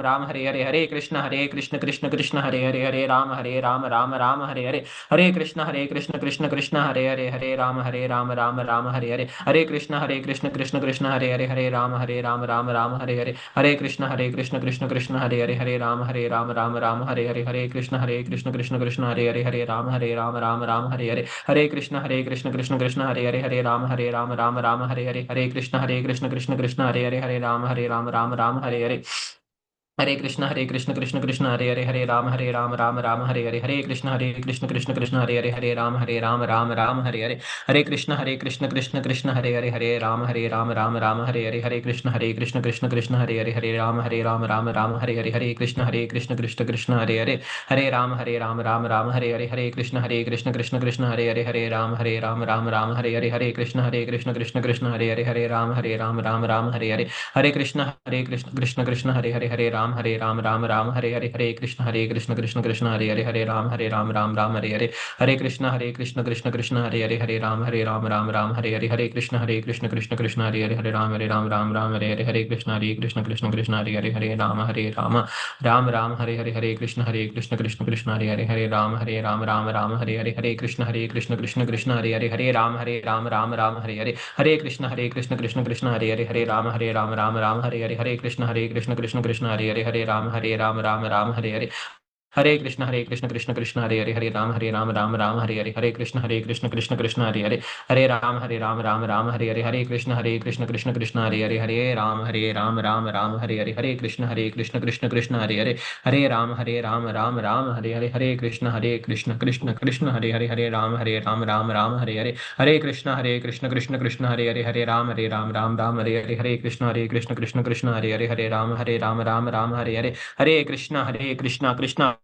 राम हरे हरे, हरे कृष्ण कृष्ण कृष्ण हरे हरे, हरे राम राम राम हरे हरे, हरे कृष्ण कृष्ण कृष्ण हरे हरे राम राम हरे हरे, हरे कृष्ण कृष्ण कृष्ण हरे हरे राम राम हरे हरे, हरे कृष्ण कृष्ण कृष्ण हरे हरे राम राम हरे हरे, हरे कृष्ण कृष्ण कृष्ण हरे राम राम हरे हरे, हरे कृष्ण कृष्ण कृष्ण हरे राम राम हरे हरे, हरे कृष्ण कृष्ण कृष्ण हरे राम हरे हरे, हरे कृष्ण कृष्ण हरे राम हरे हरे, हरे कृष्ण कृष्ण कृष्ण हरे राम हरे हरे, हरे कृष्ण कृष्ण कृष्ण हरे राम हरे हरे, हरे कृष्ण कृष्ण कृष्ण हरे राम राम हरे हरे, हरे कृष्ण कृष्ण कृष्ण हरे राम हरे हरे, हरे कृष्ण कृष्ण कृष्ण हरे राम हरे हरे, हरे कृष्ण कृष्ण कृष्ण हरे राम हरे हरे, हरे कृष्ण कृष्ण कृष्ण हरे राम हरे हरे, हरे कृष्ण कृष्ण हरे राम हरे हरे, हरे कृष्ण कृष्ण हरे राम हरे हरे, हरे कृष्ण कृष्ण कृष्ण हरे राम हरे हरे, हरे कृष्ण कृष्ण कृष्ण हरे राम हरे हरे, हरे कृष्ण कृष्ण कृष्ण हरे राम हरे हरे, हरे कृष्ण कृष्ण कृष्ण हरे राम हरे हरे, हरे कृष्ण कृष्ण हरे राम हरे हरे, हरे कृष्ण कृष्ण कृष्ण हरे राम हरे हरे, हरे कृष्ण कृष्ण कृष्ण हरे राम हरे हरे, हरे कृष्ण कृष्ण कृष्ण हरे राम हरे हरे, हरे कृष्ण कृष्ण कृष्ण हरे राम हरे हरे, हरे कृष्ण कृष्ण कृष्ण हरे राम हरे हरे, हरे कृष्ण कृष्ण कृष्ण हरे राम हरे हरे, हरे कृष्ण कृष्ण कृष्ण हरे राम हरे हरे, हरे कृष्ण कृष्ण कृष्ण हरे राम हरे हरे, हरे कृष्णा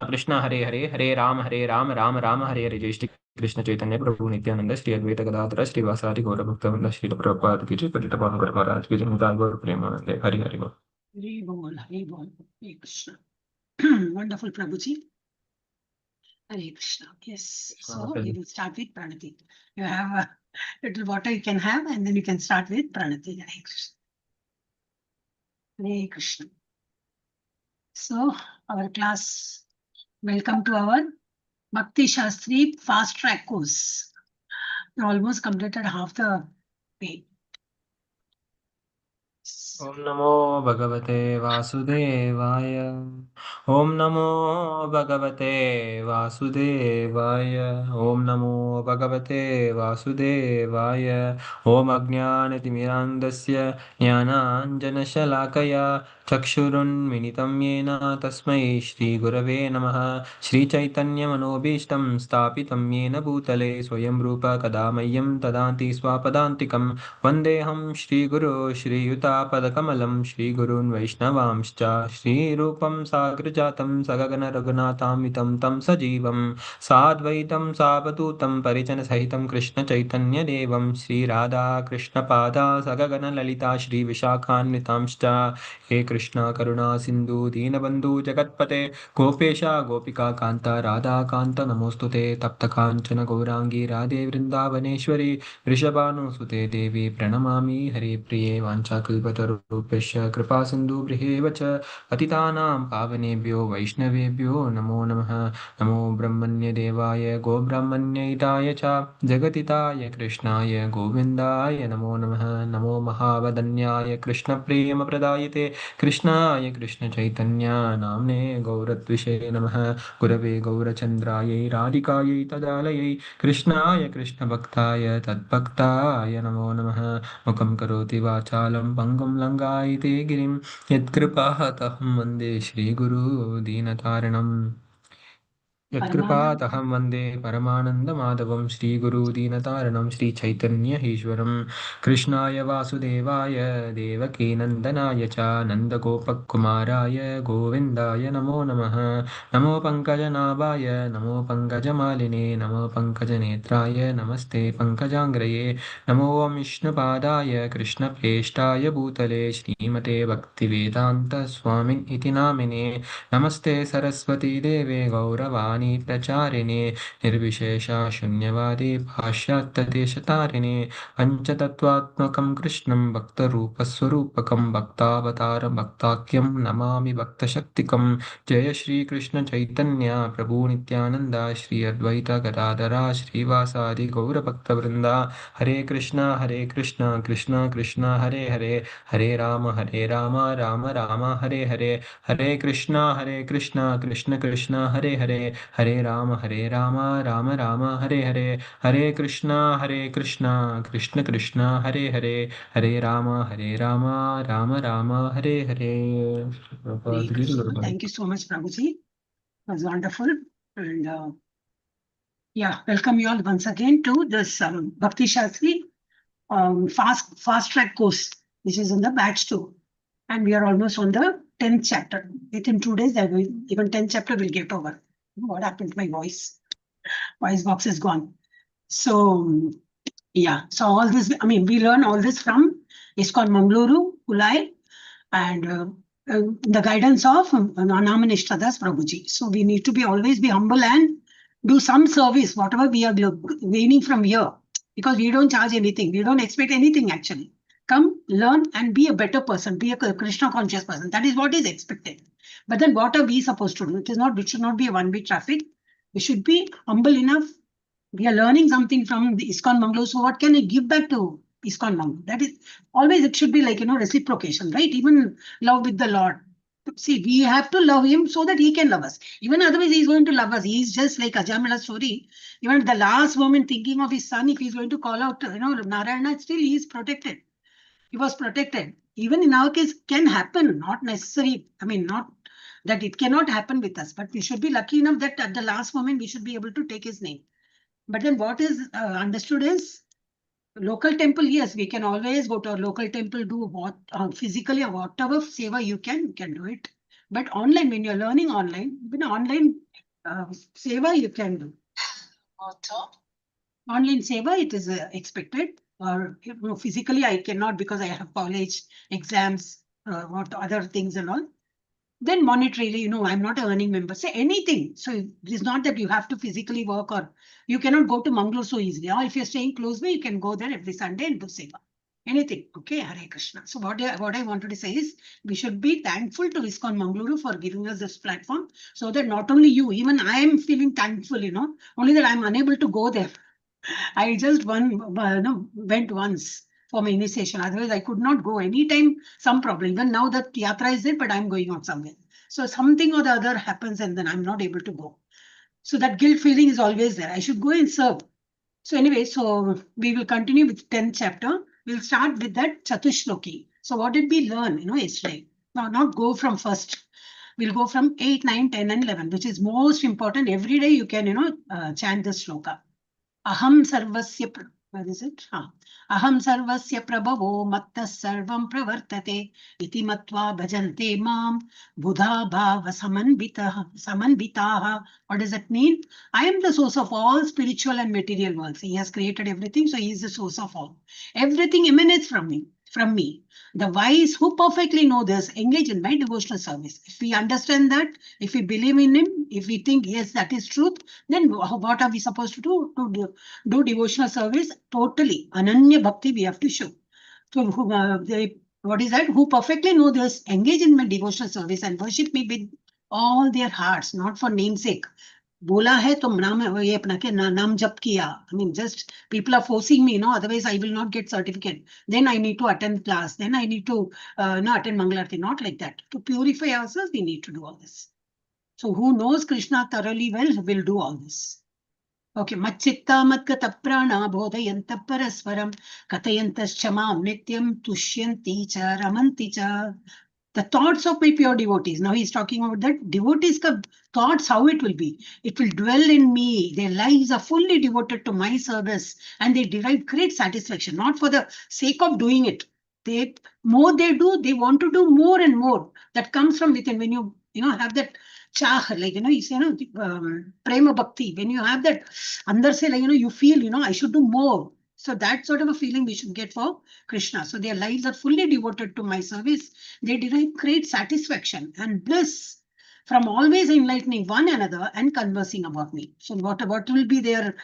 कृष्णा कृष्णा हरे राम हरे हरे, जय श्री कृष्ण चैतन्य प्रभु नित्यानंद श्री अद्वैत गदाधर श्रीवासादि गौर भक्तवृंद श्री प्रभुपाद की जय, पतित पावन महाराज की जय, मुरारी गौर प्रेमानंद हरि हरि बोल। Hare Bol, Hare Bol, Hare Krishna. Wonderful, Prabhuji. Hare Krishna. Yes. So we will start with Pranati. You have a little water you can have, and then you can start with Pranati. Hare Krishna. Hare Krishna. So our class, welcome to our Bhakti Shastri fast track course. We almost completed half the way. ओम नमो भगवते वासुदेवाय, ओम नमो भगवते वासुदेवाय, ओम नमो भगवते वासुदेवाय, ओम अज्ञानतिमिरान्धस्य ज्ञानाञ्जनशलाकया चक्षुरुन्मिलितं येन तस्मै श्रीगुरवे नमः, श्रीचैतन्यमनोभीष्टं स्थापितं येन भूतले स्वयं रूप कदा मह्यं ददाति स्वापदान्तिकं, वन्देऽहं श्रीगुरो श्रीयुतापदकमलं श्रीगुरून् वैष्णवांश्च श्रीरूपं साग्रजातं सगगन रघुनाथान्वितं तं सजीवं साद्वैतं सावधूतं परिजनसहितं कृष्णचैतन्यदेवं श्रीराधा कृष्णपादा सगगन ललिता श्रीविशाखान्वितांश्च, हे कृष्ण करुणा सिन्धु दीनबन्धु जगत्पते गोपेशा गोपिका कान्ता राधा कान्त नमोस्तुते, तप्तकाञ्चन गौराङ्गी राधे वृन्दावनेश्वरी वृषभानुसुते देवी प्रणमामि हरिप्रिये, वाञ्छाकल्पतरुभ्यश्च कृपा सिन्धुभ्येव च पतितानां पावनेभ्यो वैष्णवेभ्यो नमो नमः, नमो ब्रह्मण्यदेवाय गोब्राह्मण्यहिताय च जगतिताय कृष्णाय गोविन्दाय नमो नमः, नमो महावदन्याय कृष्णप्रेमप्रदायते कृष्णाय कृष्णचैतन्य नाम्ने गौरद्विषे नमः, गुरवे गौरचन्द्रायै राधिकायै तदालयै कृष्णाय कृष्णभक्ताय तद्भक्ताय नमो नमः, मुखं करोति वाचालं पङ्गुं लङ्घयते गिरिं यत्कृपातहं वन्दे श्रीगुरु दीनतारिणम्, यत्कृपातहं वन्दे परमानन्दमाधवं श्रीगुरुदीनतारणं श्रीचैतन्य ईश्वरं, कृष्णाय वासुदेवाय देवकीनन्दनाय च नन्दगोपकुमाराय गोविन्दाय नमो नमः, नमो पङ्कजनाभाय नमो पङ्कजमालिने नमो पङ्कजनेत्राय नमस्ते पङ्कजाङ्ग्रये, नमो विष्णुपादाय कृष्णप्रेष्ठाय भूतले श्रीमते भक्तिवेदान्तस्वामिन् इति नामिने, नमस्ते सरस्वती देवे गौरवाणी धर्माणि प्रचारिणे निर्विशेष शून्यवादे भाष्यात्यदेशतारिणे पञ्चतत्त्वात्मकं कृष्णं भक्तरूपस्वरूपकं भक्तावतारं भक्ताख्यं नमामि भक्तशक्तिकं जय श्री कृष्ण चैतन्य प्रभु नित्यानंद श्री अद्वैत गदाधरा श्रीवासादि गौरभक्तवृंदा हरे Krishna Krishna Krishna Hare Hare Hare Ram Ram Ram Hare Hare Hare Krishna Krishna Krishna Hare Hare Hare Ram Ram Ram Hare Hare Hare Krishna Krishna Krishna Hare Hare Hare Ram Ram Ram Hare Hare Hare Krishna. Thank you so much, Prabhuji. It was wonderful. And yeah, welcome you all once again to this Bhakti Shastri fast track course, which is in the batch 2. And we are almost on the 10th chapter. Within 2 days, even 10th chapter will get over. What happened to my voice? Voice box is gone. So yeah, so all this, I mean, we learn all this from ISKCON Mangaluru, Kulai, and the guidance of Nanamanishtadas Prabhuji. So we need to always be humble and do some service, whatever we are gaining from here, because we don't charge anything. We don't expect anything actually. Come, learn, and be a better person. Be a Krishna conscious person. That is what is expected. But then what are we supposed to do? It should not be a one-way traffic. We should be humble enough. We are learning something from the ISKCON Mangaluru. So what can I give back to ISKCON Mangaluru? That is always, it should be like, reciprocation, right? Even love with the Lord. See, we have to love him so that he can love us. Even otherwise, he's going to love us. He's just like Ajamala's story. Even the last moment thinking of his son, if he's going to call out, Narayana, still he is protected. He was protected. Even in our case, can happen, not necessary. I mean, not that it cannot happen with us, but we should be lucky enough that at the last moment, we should be able to take his name. But then what is understood is local temple, yes, we can always go to a local temple, do what physically or whatever seva you can do it. But online, when you're learning online, even online seva you can do. Online seva, it is expected. Or physically, I cannot because I have college exams, what other things and all. Then monetarily, I'm not an earning member. Say anything. So it is not that you have to physically work or you cannot go to Mangalore so easily. Or if you're staying close by, you can go there every Sunday and do seva. Anything. Okay, Hare Krishna. So what I wanted to say is we should be thankful to ISKCON Mangaluru for giving us this platform so that not only you, even I am feeling thankful, only that I'm unable to go there. I just went once for my initiation. Otherwise, I could not go anytime. Some problem. Even now that yatra is there, but I'm going out somewhere. So something or the other happens, and then I'm not able to go. So that guilt feeling is always there. I should go and serve. So anyway, so we will continue with 10th chapter. We'll start with that Chatushloki. So what did we learn? Yesterday. Now, not go from first. We'll go from 8, 9, 10, and 11, which is most important. Every day you can, chant this shloka. Aham sarvasya, what is it? Aham sarvasya prabhavo matta sarvam pravartate iti matva bhajante mam buddha bhava samanvitaha. What does that mean? I am the source of all spiritual and material worlds. He has created everything, so he is the source of all. Everything emanates from me. The wise who perfectly know this engage in my devotional service. If we understand that, if we believe in him, if we think, yes, that is truth, then what are we supposed to do? To do devotional service totally. Ananya Bhakti we have to show. So what is that? Who perfectly know this, engage in my devotional service and worship me with all their hearts, not for namesake. बोला है तो नाम ये अपना के नाम जप किया. I mean, just people are forcing me, otherwise I will not get certificate. Then I need to attend class. Then I need to attend Mangalarti. Not like that. To purify ourselves, we need to do all this. So who knows Krishna thoroughly well will do all this. Okay, Machitta Matkata Prana Bodhayanta Paraswaram Katayantas Chamam Nityam Tushyanti Cha Ramanti Cha. The thoughts of my pure devotees. Now he's talking about that. Devotees' thoughts, how it will be. It will dwell in me. Their lives are fully devoted to my service and they derive great satisfaction, not for the sake of doing it. More they do, they want to do more and more. That comes from within. When you have that chah, like, prema bhakti. When you have that, andar se, like, you feel, I should do more. So that sort of a feeling we should get for Krishna. So their lives are fully devoted to my service. They derive great satisfaction and bliss from always enlightening one another and conversing about me. So what will be their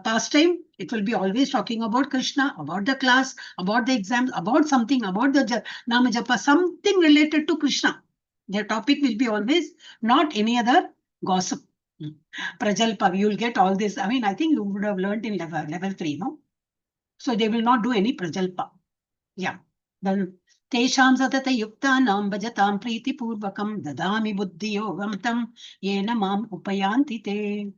pastime? It will be always talking about Krishna, about the class, about the exams, about something, about the Nama Japa, something related to Krishna. Their topic will be always not any other gossip. Prajalpa, you will get all this. I mean, I think you would have learned in level 3, no? So they will not do any Prajalpa. Yeah. Then Tesham satata yuktanam bhajatam priti purvakam dadami buddhiyogam tam yena mam upayanti te.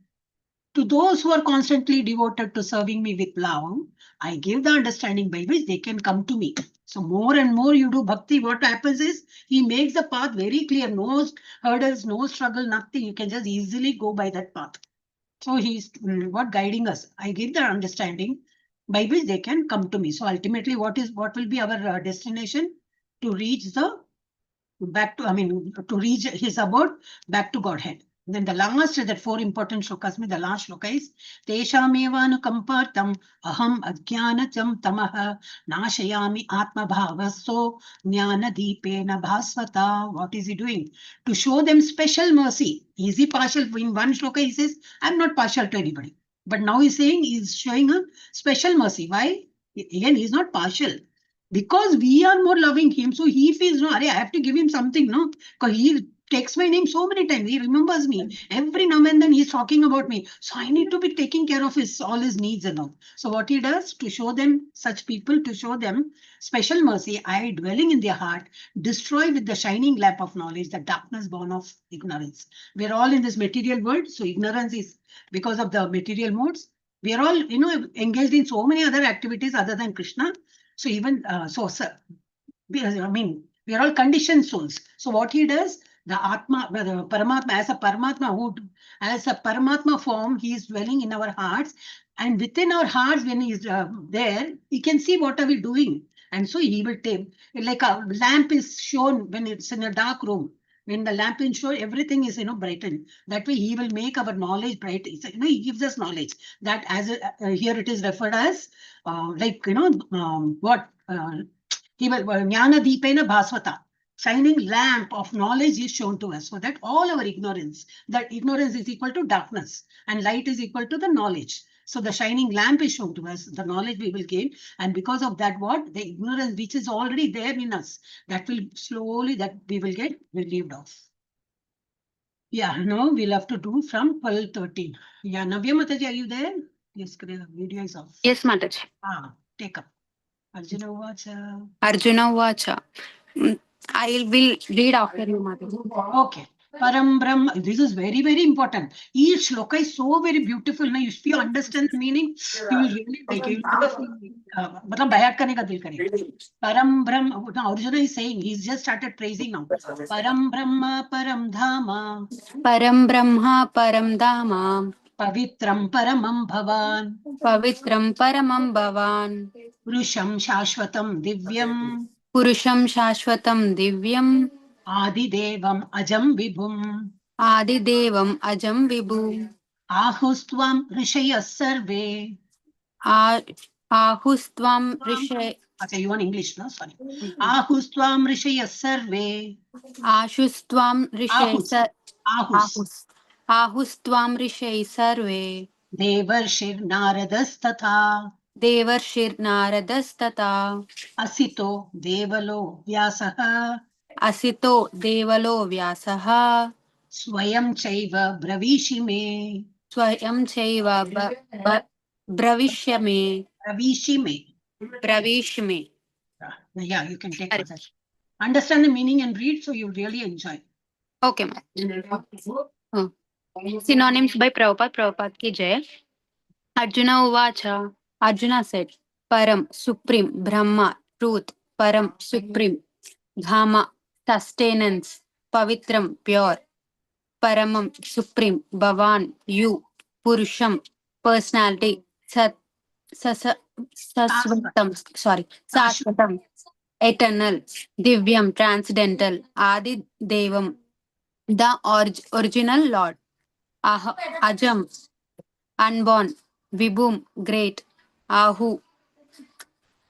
To those who are constantly devoted to serving me with love, I give the understanding by which they can come to me. So more and more you do bhakti, what happens is he makes the path very clear. No hurdles, no struggle, nothing. You can just easily go by that path. So he's what guiding us. I give the understanding by which they can come to me. So ultimately, what will be our destination? To reach to reach his abode, back to Godhead. Then the last, that 4 important shlokas, the last shloka is Teshamevanu kampartam aham ajnanacham tamaha nashayami atma bhavaso jnana deepena bhasvata. What is he doing? To show them special mercy. Is he partial? In one shloka he says, I'm not partial to anybody. But now he's saying he's showing a special mercy. Why? Again, he's not partial. Because we are more loving him, so he feels, no, I have to give him something, no? Because he takes my name so many times. He remembers me. Every now and then he's talking about me. So I need to be taking care of all his needs and all. So what he does, to show them, such people, to show them special mercy, I, dwelling in their heart, destroy with the shining lamp of knowledge the darkness born of ignorance. We're all in this material world, so ignorance is because of the material modes. We are all, engaged in so many other activities other than Krishna. So even, we are all conditioned souls. So what he does, the Atma, the Paramatma, as a Paramatma form, he is dwelling in our hearts. And within our hearts, when he is there, he can see what are we doing. And so he will take, like a lamp is shown when it's in a dark room. When the lamp is shown, everything is, brightened. That way he will make our knowledge bright. He gives us knowledge. That as here it is referred as, he will, Jnana Deepena Bhasvata. Shining lamp of knowledge is shown to us, so that all our ignorance, that ignorance is equal to darkness and light is equal to the knowledge. So the shining lamp is shown to us, the knowledge we will gain. And because of that, the ignorance which is already there in us, that will slowly, that we will get relieved of. Yeah, now we'll have to do from 12:13. Yeah, Navya Mataji, are you there? Yes, video is off. Yes, Mataji. Take up. Arjuna Vacha. Arjuna Vacha. I will read after you, Mataji. Okay. Param Brahma. This is very, very important. Each shloka is so very beautiful. Now, if you understand the meaning, you will really like it. Param Brahma. Now, Arjuna is saying, he's just started praising now. Param Brahma, Param Dhama. Param Brahma, Param Dhama. Pavitram Paramam Bhavan. Pavitram Paramam Bhavan. Purusham Shashvatam Divyam. Purusham Shashvatam Divyam. Adidevam Ajam Vibhum. Adidevam Ajam Vibhu. Ahustvam Rishaya Sarve. Ahustvam Rishaya. Okay, you want English, no? Sorry. Ahustvam Rishaya Sarve. Ahustvam Rishaya. Ahus. Ahustvam Rishaya Sarve. Devarshir Naradas-tatha. Devarshir Naradas-tatha. Asito Devalo Vyasaha. Asito Devalo Vyasaha. Swayam Chaiva Bravishime. Swayam Chaiva Bravishame. Bravishme. Yeah, you can take that. Understand the meaning and read, so you'll really enjoy. Okay, ma'am. Synonyms by Prabhupada. Prabhupada ki jai. Arjuna Uvacha. Arjuna said, Param, Supreme, Brahma, Truth, Param, Supreme, Dhama, Sustenance, Pavitram, Pure, Paramam, Supreme, Bhavan, You, Purusham, Personality, Sasvatam, Eternal, Divyam, Transcendental, Adi Devam, the original Lord, Ajam, unborn, Vibhum, great, Ahu,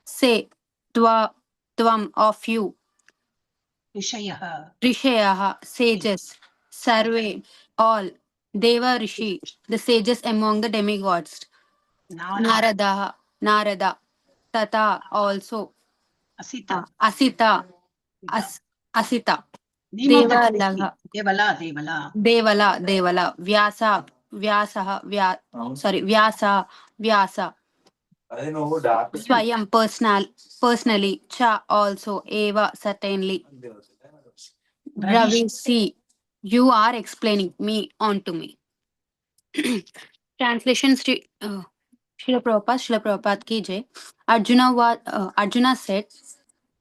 say, Tvam, of you, Rishayaha. Rishayaha, sages, Sarve, all. Deva Rishi, the sages among the demigods. Narada. Narada. Tata, also. Asita. Asita. Sita. Asita. Name of the Devala. Devala. Devala. Vyasa. Vyasa. Swayam, personally. Cha, also. Eva, certainly. Ravi, see. You are explaining me onto me. Translation Srila Prabhupada ki jai. Arjuna said,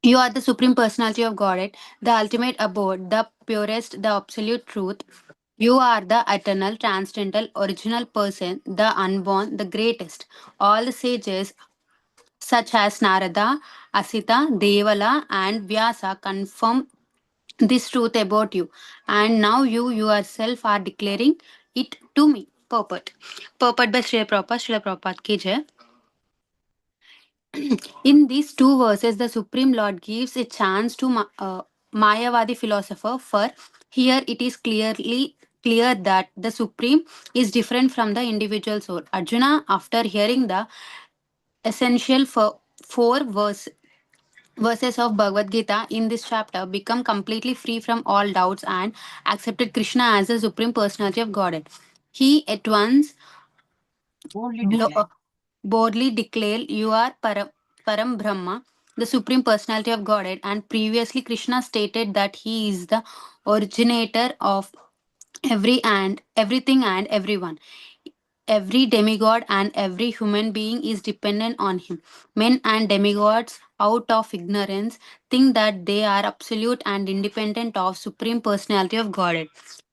you are the Supreme Personality of Godhead, the ultimate abode, the purest, the absolute truth. You are the eternal, transcendental, original person, the unborn, the greatest. All the sages, such as Narada, Asita, Devala, and Vyasa, confirm this truth about you. And now you yourself are declaring it to me. Purport. Purport by Srila Prabhupada ki jai. In these two verses, the Supreme Lord gives a chance to Mayavadi philosopher, for here it is clear that the Supreme is different from the individual soul. Arjuna, after hearing the essential for verses of Bhagavad Gita in this chapter, become completely free from all doubts and accepted Krishna as the Supreme Personality of Godhead. He at once boldly declare, you are Param Brahma, the Supreme Personality of Godhead. And previously, Krishna stated that he is the originator of everything and everyone. Every demigod and every human being is dependent on him. Men and demigods, out of ignorance, think that they are absolute and independent of Supreme Personality of Godhead.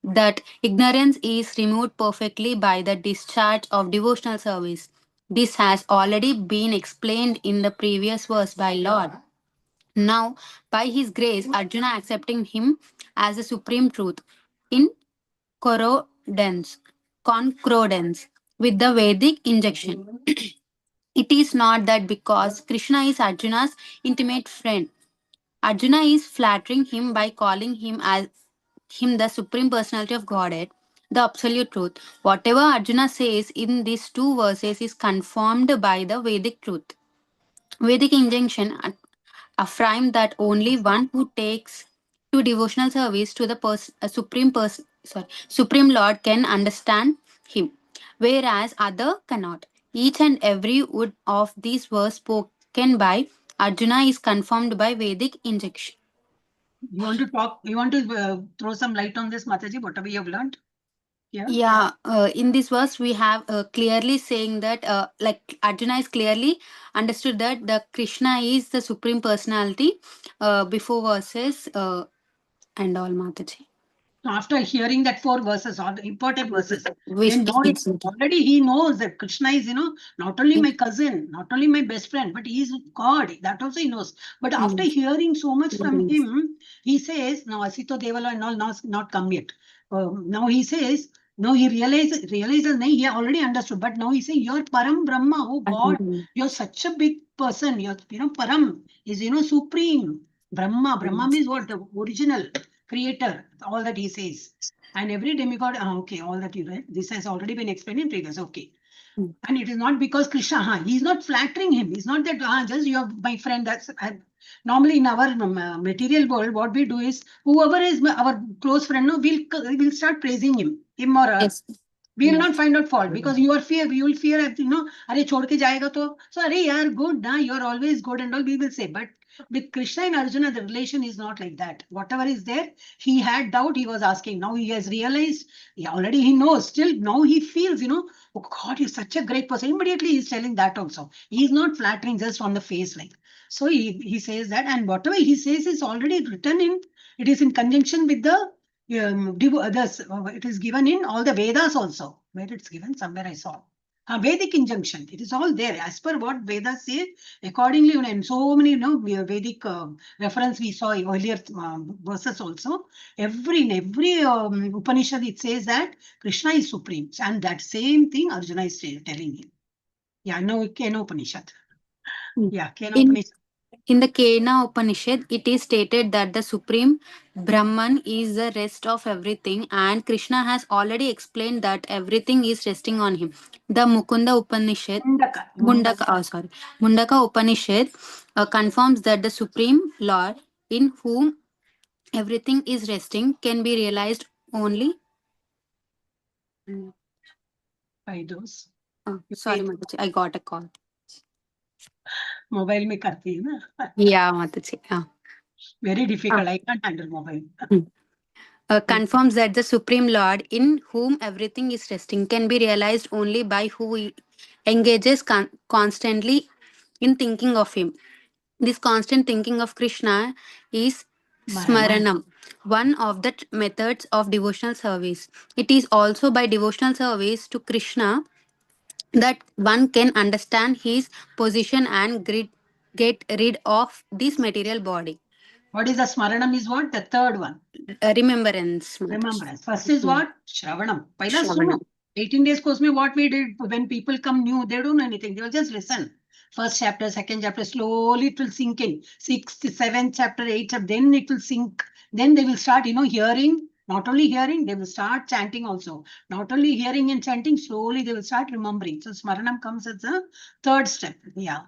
That ignorance is removed perfectly by the discharge of devotional service. This has already been explained in the previous verse by Lord. Now, by his grace, Arjuna accepting him as the supreme truth in concordance, concordance with the Vedic injunction. It is not that because Krishna is Arjuna's intimate friend, Arjuna is flattering him by calling him the Supreme Personality of Godhead, the absolute truth. Whatever Arjuna says in these two verses is confirmed by the Vedic truth. Vedic injunction affirm that only one who takes to devotional service to the Supreme Lord can understand him, whereas other cannot. Each and every word of these verse spoken by Arjuna is confirmed by Vedic injunction. You want to talk? You want to throw some light on this, Mataji? Whatever you have learned? Yeah, in this verse we have clearly saying that like Arjuna is clearly understood that the Krishna is the supreme personality before verses and all Mataji. So after hearing that 4 verses, all the important verses, We then now speak it. already he knows that Krishna is, not only my cousin, not only my best friend, but he is God. That also he knows. But after hearing so much from him, he says, now Asito Devala and all now not come yet. Now he says, no, he realizes, he already understood. But now he says, you're Param Brahma, oh God, you're such a big person. You're, Param is, supreme. Brahma means what? The original creator, all that he says. And every demigod, okay, all that you read, this has already been explained in previous, okay. And it is not because Krishna, he is not flattering him. It's not that, just you are my friend. That's normally in our material world, what we do is, whoever is our close friend, no, we'll start praising him or her. Yes. We will not find out fault because you will fear, are chhod ke jayega to, so are yaar, good, na, you are always good and all, we will say. But with Krishna and Arjuna, the relation is not like that. Whatever is there, he had doubt, he was asking. Now he has realized, already he knows, still now he feels, oh God, you're such a great person. Immediately he's telling that also. He's not flattering just on the face like. So he says that, and whatever he says is already written in, it is in conjunction with the it is given in all the Vedas also. Where it's given, somewhere I saw. Vedic injunction. It is all there as per what Vedas say. Accordingly, and so many Vedic reference we saw earlier verses also. In every Upanishad it says that Krishna is supreme, and that same thing Arjuna is telling him. Yeah, no, Kena Upanishad. Yeah, Kena Upanishad. In the Kena Upanishad, it is stated that the Supreme Brahman is the rest of everything, and Krishna has already explained that everything is resting on him. The Mukunda Upanishad, Mundaka Upanishad confirms that the Supreme Lord, in whom everything is resting, can be realized only. by those. Sorry, Mataji, I got a call. Mobile में करती है ना. Yeah, Mataji. Very difficult. I can't handle mobile. Confirms that the Supreme Lord, in whom everything is resting, can be realized only by who engages constantly in thinking of him. This constant thinking of Krishna is Smaranam, one of the methods of devotional service. It is also by devotional service to Krishna that one can understand his position and get rid of this material body. What is the Smaranam is what? The third one. Remembrance. Remembrance. First is what? Shravanam. Paila Shravanam. suno. 18 days course mein what we did when people come new, they don't know anything. They will just listen. First chapter, second chapter, slowly it will sink in. 6th, 7th chapter, 8th chapter, then it will sink. Then they will start, hearing. Not only hearing, they will start chanting also. Not only hearing and chanting, slowly they will start remembering. So Smaranam comes as the third step. Yeah.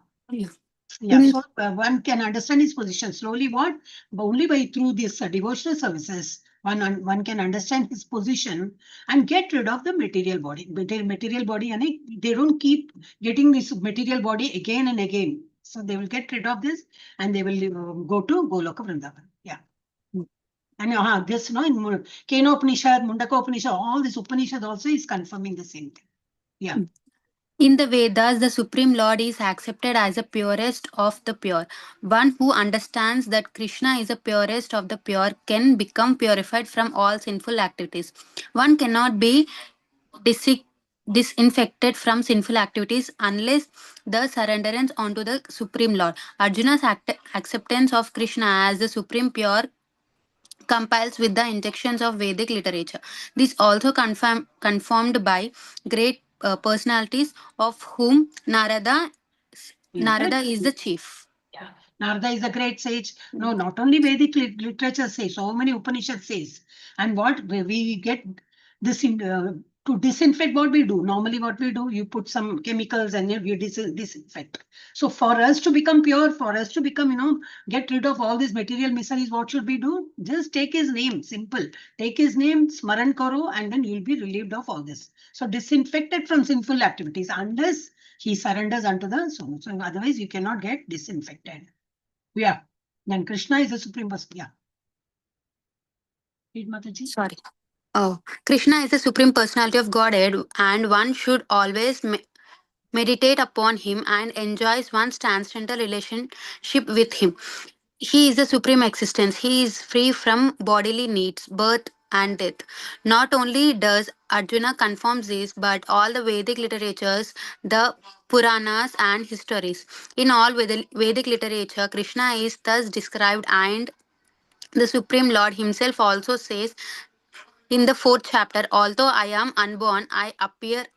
Yeah, so one can understand his position slowly. What? But only by through these devotional services, one can understand his position and get rid of the material body. Material body, and they don't keep getting this material body again and again. So they will get rid of this, and they will go to Goloka Vrindavan. Yeah. And this, in Kena Upanishad, Mundaka Upanishad, all this Upanishad also is confirming the same thing. Yeah. In the Vedas, the Supreme Lord is accepted as the purest of the pure. One who understands that Krishna is the purest of the pure can become purified from all sinful activities. One cannot be disinfected from sinful activities unless the surrenderance onto the Supreme Lord. Arjuna's acceptance of Krishna as the Supreme Pure compiles with the injections of Vedic literature. This also confirmed by great personalities of whom Narada is the chief. Yeah, Narada is a great sage. No, not only Vedic literature says, so many Upanishads says. And what we get this to disinfect, what we do. Normally what we do, you put some chemicals and you disinfect. So for us to become pure, for us to become, get rid of all these material miseries, what should we do? Just take his name, simple. Take his name, Smaran Karo, and then you'll be relieved of all this. So disinfected from sinful activities unless he surrenders unto the soul. So otherwise you cannot get disinfected. Yeah. Then Krishna is the supreme person. Yeah. Read Mataji. Sorry. Oh, Krishna is the supreme personality of Godhead, and one should always meditate upon him and enjoys one's transcendental relationship with him. He is the supreme existence. He is free from bodily needs, birth, and death. Not only does Arjuna confirm this, but all the Vedic literatures, the Puranas, and histories. In all Vedic literature, Krishna is thus described, and the Supreme Lord himself also says in the fourth chapter, although I am unborn, I appear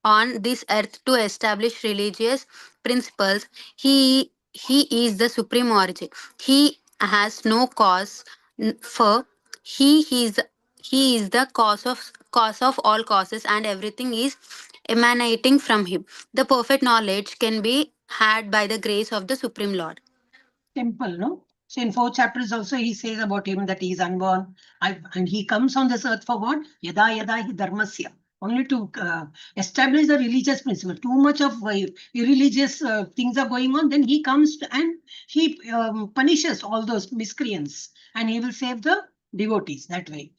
on this earth to establish religious principles. He is the supreme origin. He has no cause for he is the cause of all causes, and everything is emanating from him. The perfect knowledge can be had by the grace of the Supreme Lord. Simple, no? So in 4th chapters also he says about him that he is unborn. And he comes on this earth for what? Yada yada hi dharmasya. Only to establish the religious principle. Too much of irreligious things are going on. Then he comes and he punishes all those miscreants. And he will save the devotees that way.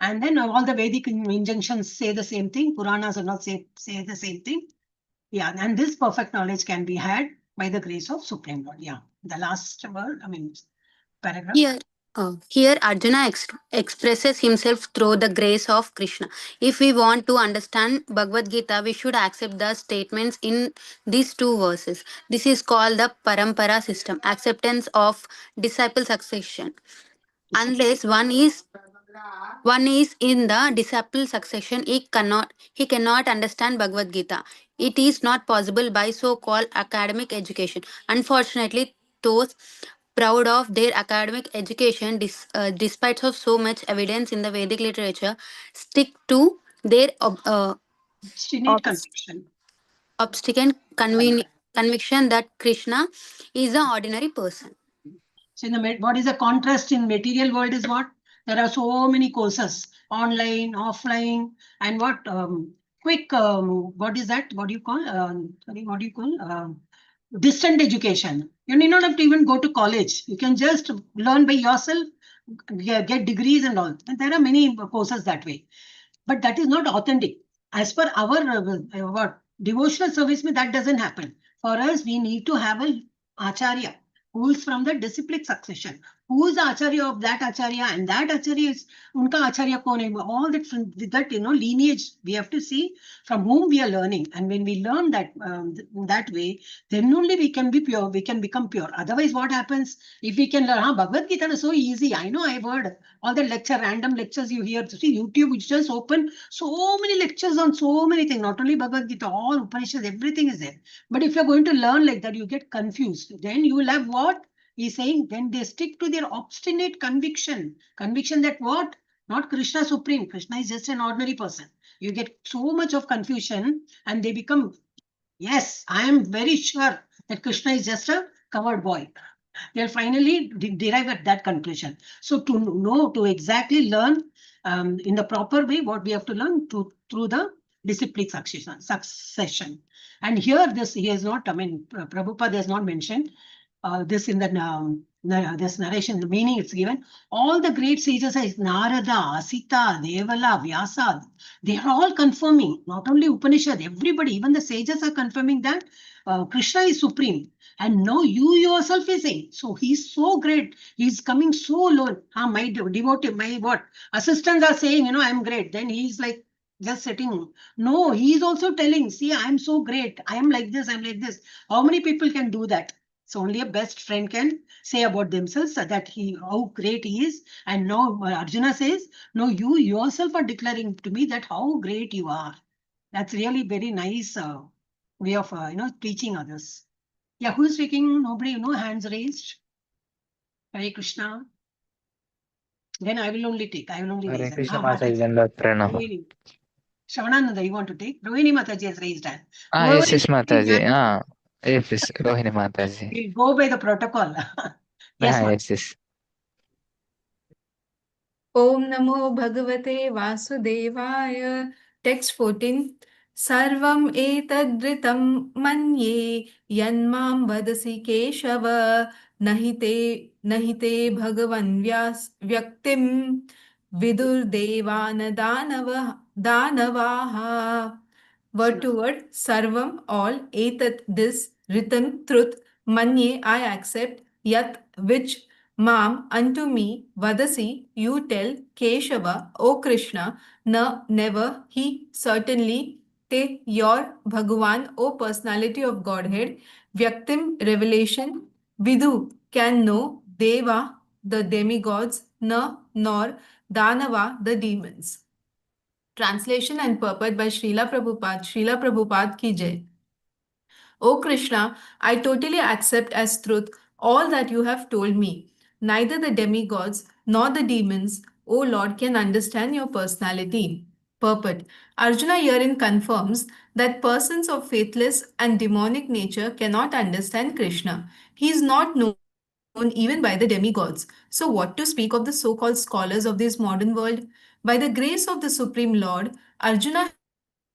And then all the Vedic injunctions say the same thing. Puranas are not say the same thing. Yeah, and this perfect knowledge can be had by the grace of Supreme Lord. Yeah, the last word, paragraph. Here Arjuna expresses himself through the grace of Krishna. If we want to understand Bhagavad Gita, we should accept the statements in these two verses. This is called the Parampara system, acceptance of disciple succession. Unless one is in the disciple succession, he cannot understand Bhagavad Gita. It is not possible by so-called academic education. Unfortunately, those proud of their academic education, despite of so much evidence in the Vedic literature, stick to their Obstinate conviction. obstinate conviction that Krishna is an ordinary person. So what is the contrast in material world is what? There are so many courses, online, offline, and what quick, what is that? What do you call? Sorry, what do you call? Distant education. You need not have to even go to college. You can just learn by yourself, get degrees and all. And there are many courses that way. But that is not authentic. As per our what devotional service, that doesn't happen. For us, we need to have a acharya who is from the disciplic succession. Who is the acharya of that acharya, and that acharya is unka acharya kon hai. All that from that lineage we have to see from whom we are learning, and when we learn that that way, then only we can be pure. We can become pure. Otherwise, what happens if we can learn? Bhagavad Gita is so easy. I know I've heard all the random lectures you hear. See YouTube, which just open so many lectures on so many things. Not only Bhagavad Gita, all Upanishads, everything is there. But if you're going to learn like that, you get confused. Then you will have what? He's saying then they stick to their obstinate conviction. Conviction that what? Not Krishna supreme. Krishna is just an ordinary person. You get so much of confusion and they become, yes, I am very sure that Krishna is just a covered boy. They'll finally derive at that conclusion. So to know, to exactly learn in the proper way, what we have to learn through the disciplic succession. And here he has not, Prabhupada has not mentioned this in the this narration, the meaning it's given. All the great sages like Narada, Asita, Devala, Vyasa, they are all confirming, not only Upanishad, everybody, even the sages are confirming that Krishna is supreme. And now you yourself is saying, so he's so great, he's coming so low. My devotee, my what? Assistants are saying, I'm great. Then he's like, just sitting. No, he's also telling, see, I'm so great. I am like this, I'm like this. How many people can do that? So only a best friend can say about themselves that how great he is. And now Arjuna says, no, you yourself are declaring to me that how great you are. That's really very nice way of teaching others. Yeah, who's speaking? Nobody, no hands raised. Hare Krishna. Then I will only take. I will only Hare raise. Krishna Mataji. Rohini. Shravanananda, you want to take? Rohini Mataji has raised hand. Yes, Mataji. Yes, Rohini Mataji. We'll go by the protocol. Yes, Yes. Om Namo Bhagavate Vasudevaya. Text 14. Sarvam etadritam manye yanmam vadasi keshava nahite bhagavan vyaktim vidur devana danavaha. Word to word, sarvam, all, etat, this, ritam, truth, manye, I accept, yat, which, mam, unto me, vadasi, you tell, Keshava, O Krishna, na, never, he, certainly, te, your, Bhagavan, O personality of Godhead, vyaktim, revelation, vidu, can know, deva, the demigods, na, nor, danava, the demons. Translation and purport by Srila Prabhupada. Srila Prabhupada ki jai. O Krishna, I totally accept as truth all that you have told me. Neither the demigods nor the demons, O Lord, can understand your personality. Purport. Arjuna herein confirms that persons of faithless and demonic nature cannot understand Krishna. He is not known even by the demigods. So what to speak of the so-called scholars of this modern world? By the grace of the Supreme Lord, Arjuna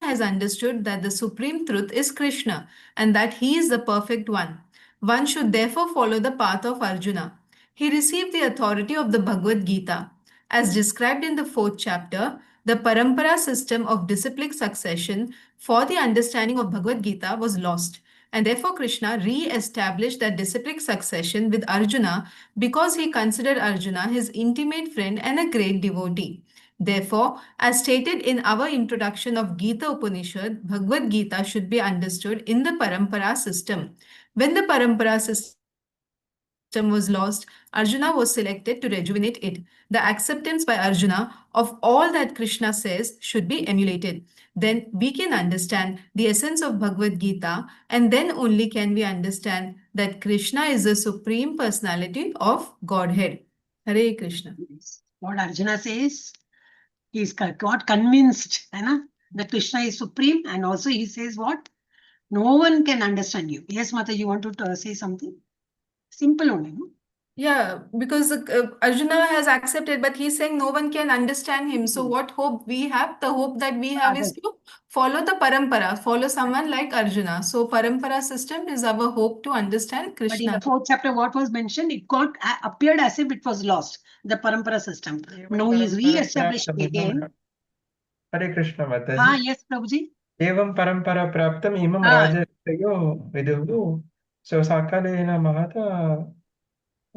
has understood that the supreme truth is Krishna and that he is the perfect one. One should therefore follow the path of Arjuna. He received the authority of the Bhagavad Gita. As described in the 4th chapter, the parampara system of disciplic succession for the understanding of Bhagavad Gita was lost. And therefore, Krishna re-established that disciplic succession with Arjuna because he considered Arjuna his intimate friend and a great devotee. Therefore, as stated in our introduction of Gita Upanishad, Bhagavad Gita should be understood in the parampara system. When the parampara system is understood system was lost, Arjuna was selected to rejuvenate it. The acceptance by Arjuna of all that Krishna says should be emulated. Then we can understand the essence of Bhagavad Gita, and then only can we understand that Krishna is the supreme personality of Godhead. Hare Krishna. What Arjuna says, he's got convinced that Krishna is supreme, and also he says what? No one can understand you. Yes, Mata, you want to say something? Simple only, no? Yeah, because Arjuna has accepted, but he's saying no one can understand him. So what hope we have? The hope that we have is to follow the parampara, follow someone like Arjuna. So parampara system is our hope to understand But in Krishna. the 4th chapter, what was mentioned? It got appeared as if it was lost, the parampara system. Now he is re-establishing again. Hare Krishna Mataji. Yes, Prabhuji. Evam parampara praptam imam rajayo viduhu. So sakalena mahata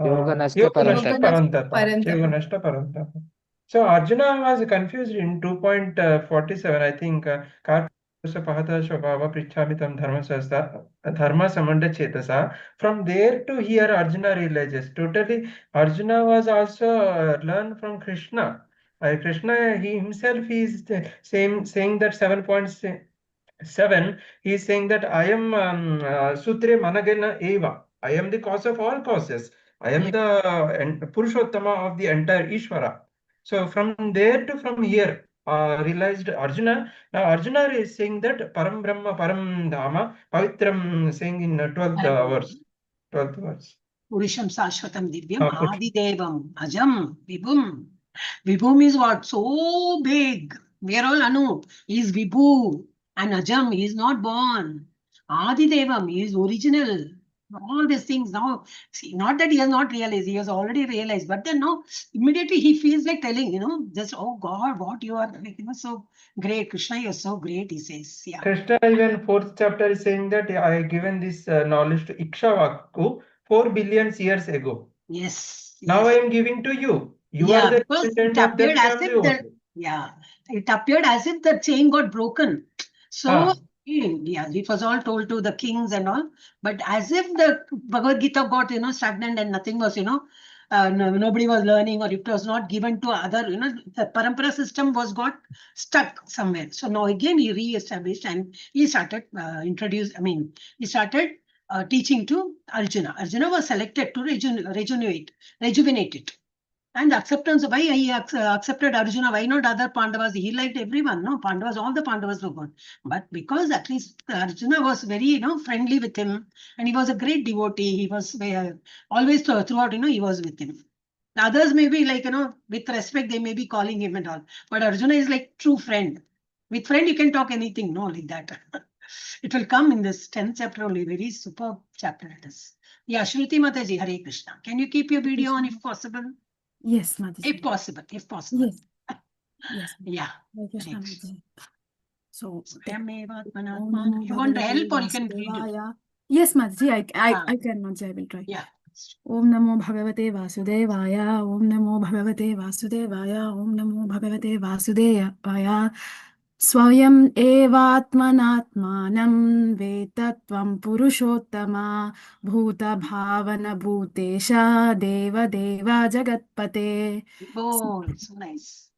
Yoganashta yoganashta parantapa. parantapa. Yoganashta parantapa. So Arjuna was confused in 2.47, I think. Pahata Shobhava Prichamitam Dharma Samanda Chetasa. From there to here, Arjuna realizes. Totally, Arjuna was also learned from Krishna. Krishna, he himself is saying that 7.7, he is saying that I am Sutre Managana Eva. I am the cause of all causes. I am the Purushottama of the entire Ishvara. So from there to from here, realized Arjuna. Now Arjuna is saying that Param Brahma, Param Dhama, Pavitram, saying in 12th verse. 12th verse. Purisham Sashvatam Divyam Adidevam Ajam Vibhum. Vibhum is what? So big. We are all Anu. He is Vibhu. And Ajam, he is not born. Adidevam, he is original. All these things now, see, not that he has not realized, he has already realized, but then now immediately he feels like telling, just, oh God, what you are, so great. Krishna, you're so great, he says. Yeah. Krishna, even 4th chapter is saying that I have given this knowledge to Ikshavaku 4 billion years ago. Yes. Now I am giving to you. You are the it appeared as if it appeared as if the chain got broken. So it was all told to the kings and all, but as if the Bhagavad Gita got stagnant and nothing was nobody was learning, or it was not given to other the parampara system got stuck somewhere. So now again he re-established and he started he started teaching to Arjuna. Arjuna was selected to rejuvenate it. And acceptance, why he accepted Arjuna, why not other Pandavas? He liked everyone, no? Pandavas, all the Pandavas were good. But because at least Arjuna was very, friendly with him, and he was a great devotee, he was always throughout, he was with him. The others may be like, with respect, they may be calling him and all. But Arjuna is like true friend. With friend, you can talk anything, no, like that. It will come in this 10th chapter only, very superb chapter it is. Yeah, Shruti Mataji, Hare Krishna. Can you keep your video on if possible? Yes, Mataji. If possible. Yes. Yes. Yeah. Hare Krishna, Right. Mataji. So, You want to help or you can read it? Yes, Mataji, I can, Mataji, I will try. Yeah. Om Namo Bhagavate Vasudevaya, Om Namo Bhagavate Vasudevaya, Om Namo Bhagavate Vasudevaya. Swayam evatmanatmanam vetatvam purushottama bhuta bhavana bhutesha deva deva jagatpate. Oh, so nice.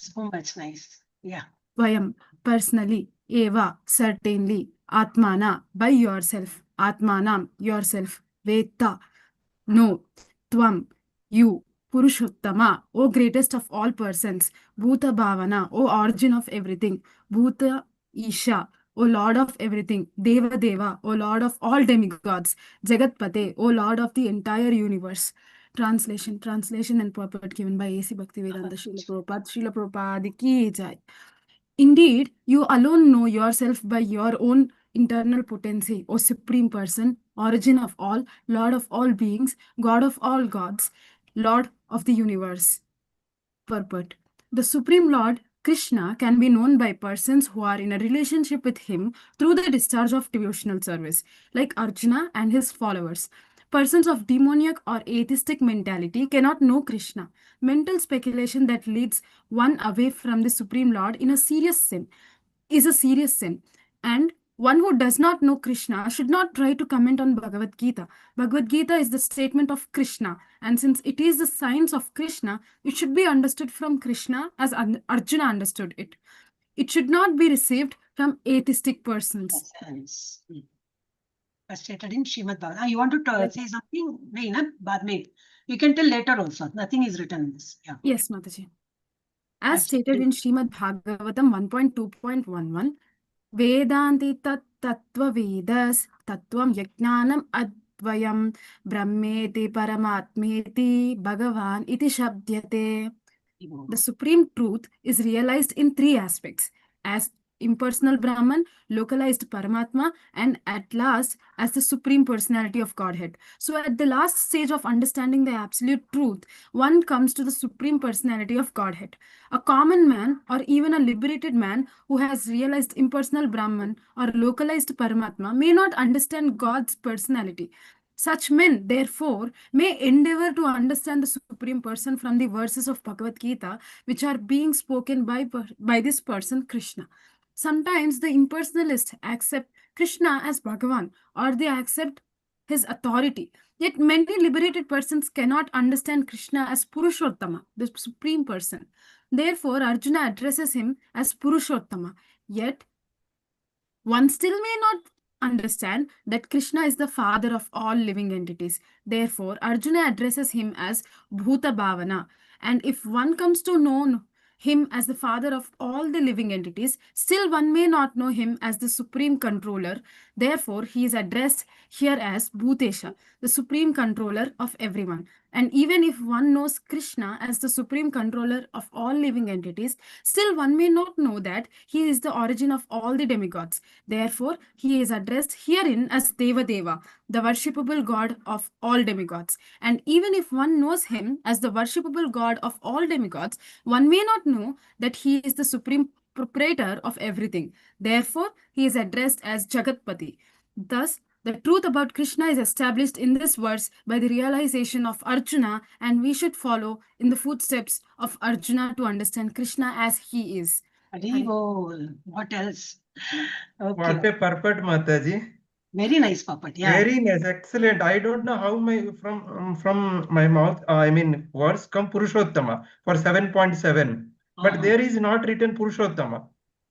So much nice. Yeah. Swayam, personally, eva, certainly, atmana, by yourself, atmanam, yourself, veta, no, tvam, you, Purushottama, O greatest of all persons, Bhuta Bhavana, O origin of everything, Bhuta Isha, O Lord of everything, Deva Deva, O Lord of all demigods, Jagatpate, O Lord of the entire universe. Translation and purport given by A.C. Bhaktivedanta Srila Prabhupada ki jai. Indeed, you alone know yourself by your own internal potency, O Supreme Person, origin of all, Lord of all beings, God of all gods, Lord of the universe. Purport. The Supreme Lord, Krishna, can be known by persons who are in a relationship with him through the discharge of devotional service, like Arjuna and his followers. Persons of demoniac or atheistic mentality cannot know Krishna. Mental speculation that leads one away from the Supreme Lord is a serious sin, and One who does not know Krishna should not try to comment on Bhagavad Gita. Bhagavad Gita is the statement of Krishna, and since it is the science of Krishna, it should be understood from Krishna as Arjuna understood it. It should not be received from atheistic persons. Yes. As stated in Srimad Bhagavatam. You want to say something? No, Baad mein. You can tell later also. Nothing is written in this. Yeah. Yes, Mataji. As stated in Srimad Bhagavatam 1.2.11, Vedanti tattva vedas tattvam yajnanam advayam brahmeti paramatmeti bhagavan iti shabdyate. The supreme truth is realized in three aspects: as impersonal Brahman, localized Paramatma, and at last as the supreme personality of Godhead. So at the last stage of understanding the absolute truth, one comes to the supreme personality of Godhead. A common man or even a liberated man who has realized impersonal Brahman or localized Paramatma may not understand God's personality. Such men, therefore, may endeavor to understand the Supreme Person from the verses of Bhagavad Gita, which are being spoken by this person, Krishna. Sometimes the impersonalists accept Krishna as Bhagavan, or they accept his authority. Yet many liberated persons cannot understand Krishna as Purushottama, the Supreme Person. Therefore, Arjuna addresses him as Purushottama. Yet, one still may not understand that Krishna is the father of all living entities. Therefore, Arjuna addresses him as Bhuta Bhavana. And if one comes to know him as the father of all the living entities, still one may not know him as the supreme controller. Therefore, he is addressed here as Bhutesha, the supreme controller of everyone. And even if one knows Krishna as the supreme controller of all living entities, still one may not know that he is the origin of all the demigods. Therefore, he is addressed herein as Deva Deva, the worshipable god of all demigods. And even if one knows him as the worshipable god of all demigods, one may not know that he is the supreme proprietor of everything. Therefore, he is addressed as Jagatpati. Thus, the truth about Krishna is established in this verse by the realization of Arjuna, and we should follow in the footsteps of Arjuna to understand Krishna as he is. Haribol. What else? Okay. What a perfect Mataji. Very nice puppet. Yeah. Very nice, excellent. I don't know how my from my mouth, I mean words come Purushottama for 7.7, but there is not written Purushottama,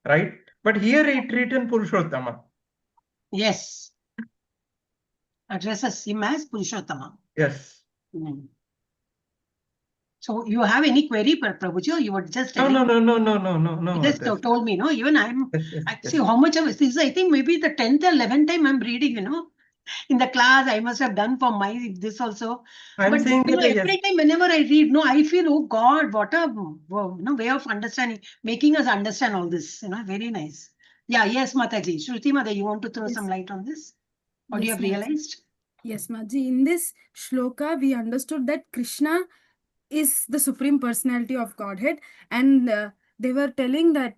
right? But here it written Purushottama. Yes. Addresses him as Purushottama. Yes. So you have any query, Prabhuji, or you were just No, telling? no. You just Mataji. told me, no? Even I'm Yes. actually how much of this is, I think maybe the 10th or 11th time I'm reading, in the class I must have done for my this also. I'm But saying that every time whenever I read, I feel, oh God, what a way of understanding, making us understand all this. Very nice. Yeah, yes, Mataji. Shruti Mata, you want to throw some light on this? What you have realized? Yes, Maji. In this shloka, we understood that Krishna is the supreme personality of Godhead, and they were telling that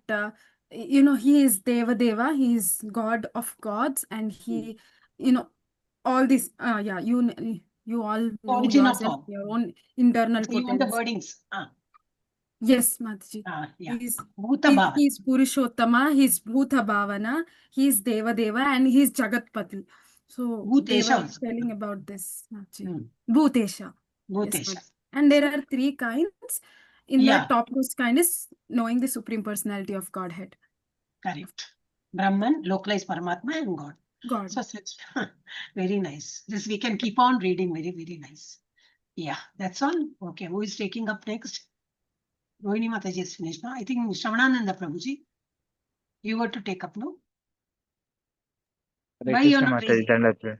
he is Deva Deva, he is God of gods, and he, all this. You all know Origin of yourself, all. your own internal So you want the potential. wordings? Yes, Mataji. Yeah. He's Bhuta Bhava. He's Purushottama, he's Bhuta Bhavana, he's Deva Deva, and he's Jagatpati. So they Bhutesha were also. telling about this, Mataji. Bhutesha. Bhutesha. Yes, and there are three kinds. In that topmost kind is knowing the supreme personality of Godhead. Correct. Brahman, localized Paramatma, and God. God. So such very nice. This we can keep on reading. Very, very nice. Yeah, that's all. Okay, who is taking up next? Rohini Mataji is finished now. I think Shravanananda Prabhuji, you were to take up now. Why you are not raising?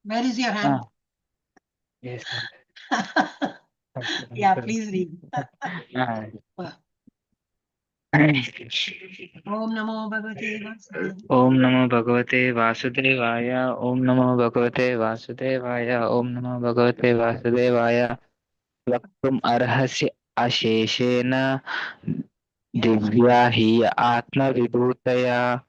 Where is your hand? Yes. Yeah, please read. Om Namo Bhagavate Vasudevaya. Om Namo Bhagavate Vasudevaya. Om Namo Bhagavate Vasudevaya. Om Namo Bhagavate Vasudevaya. Vaktum arhasya asheshena divya hi atma vibhutaya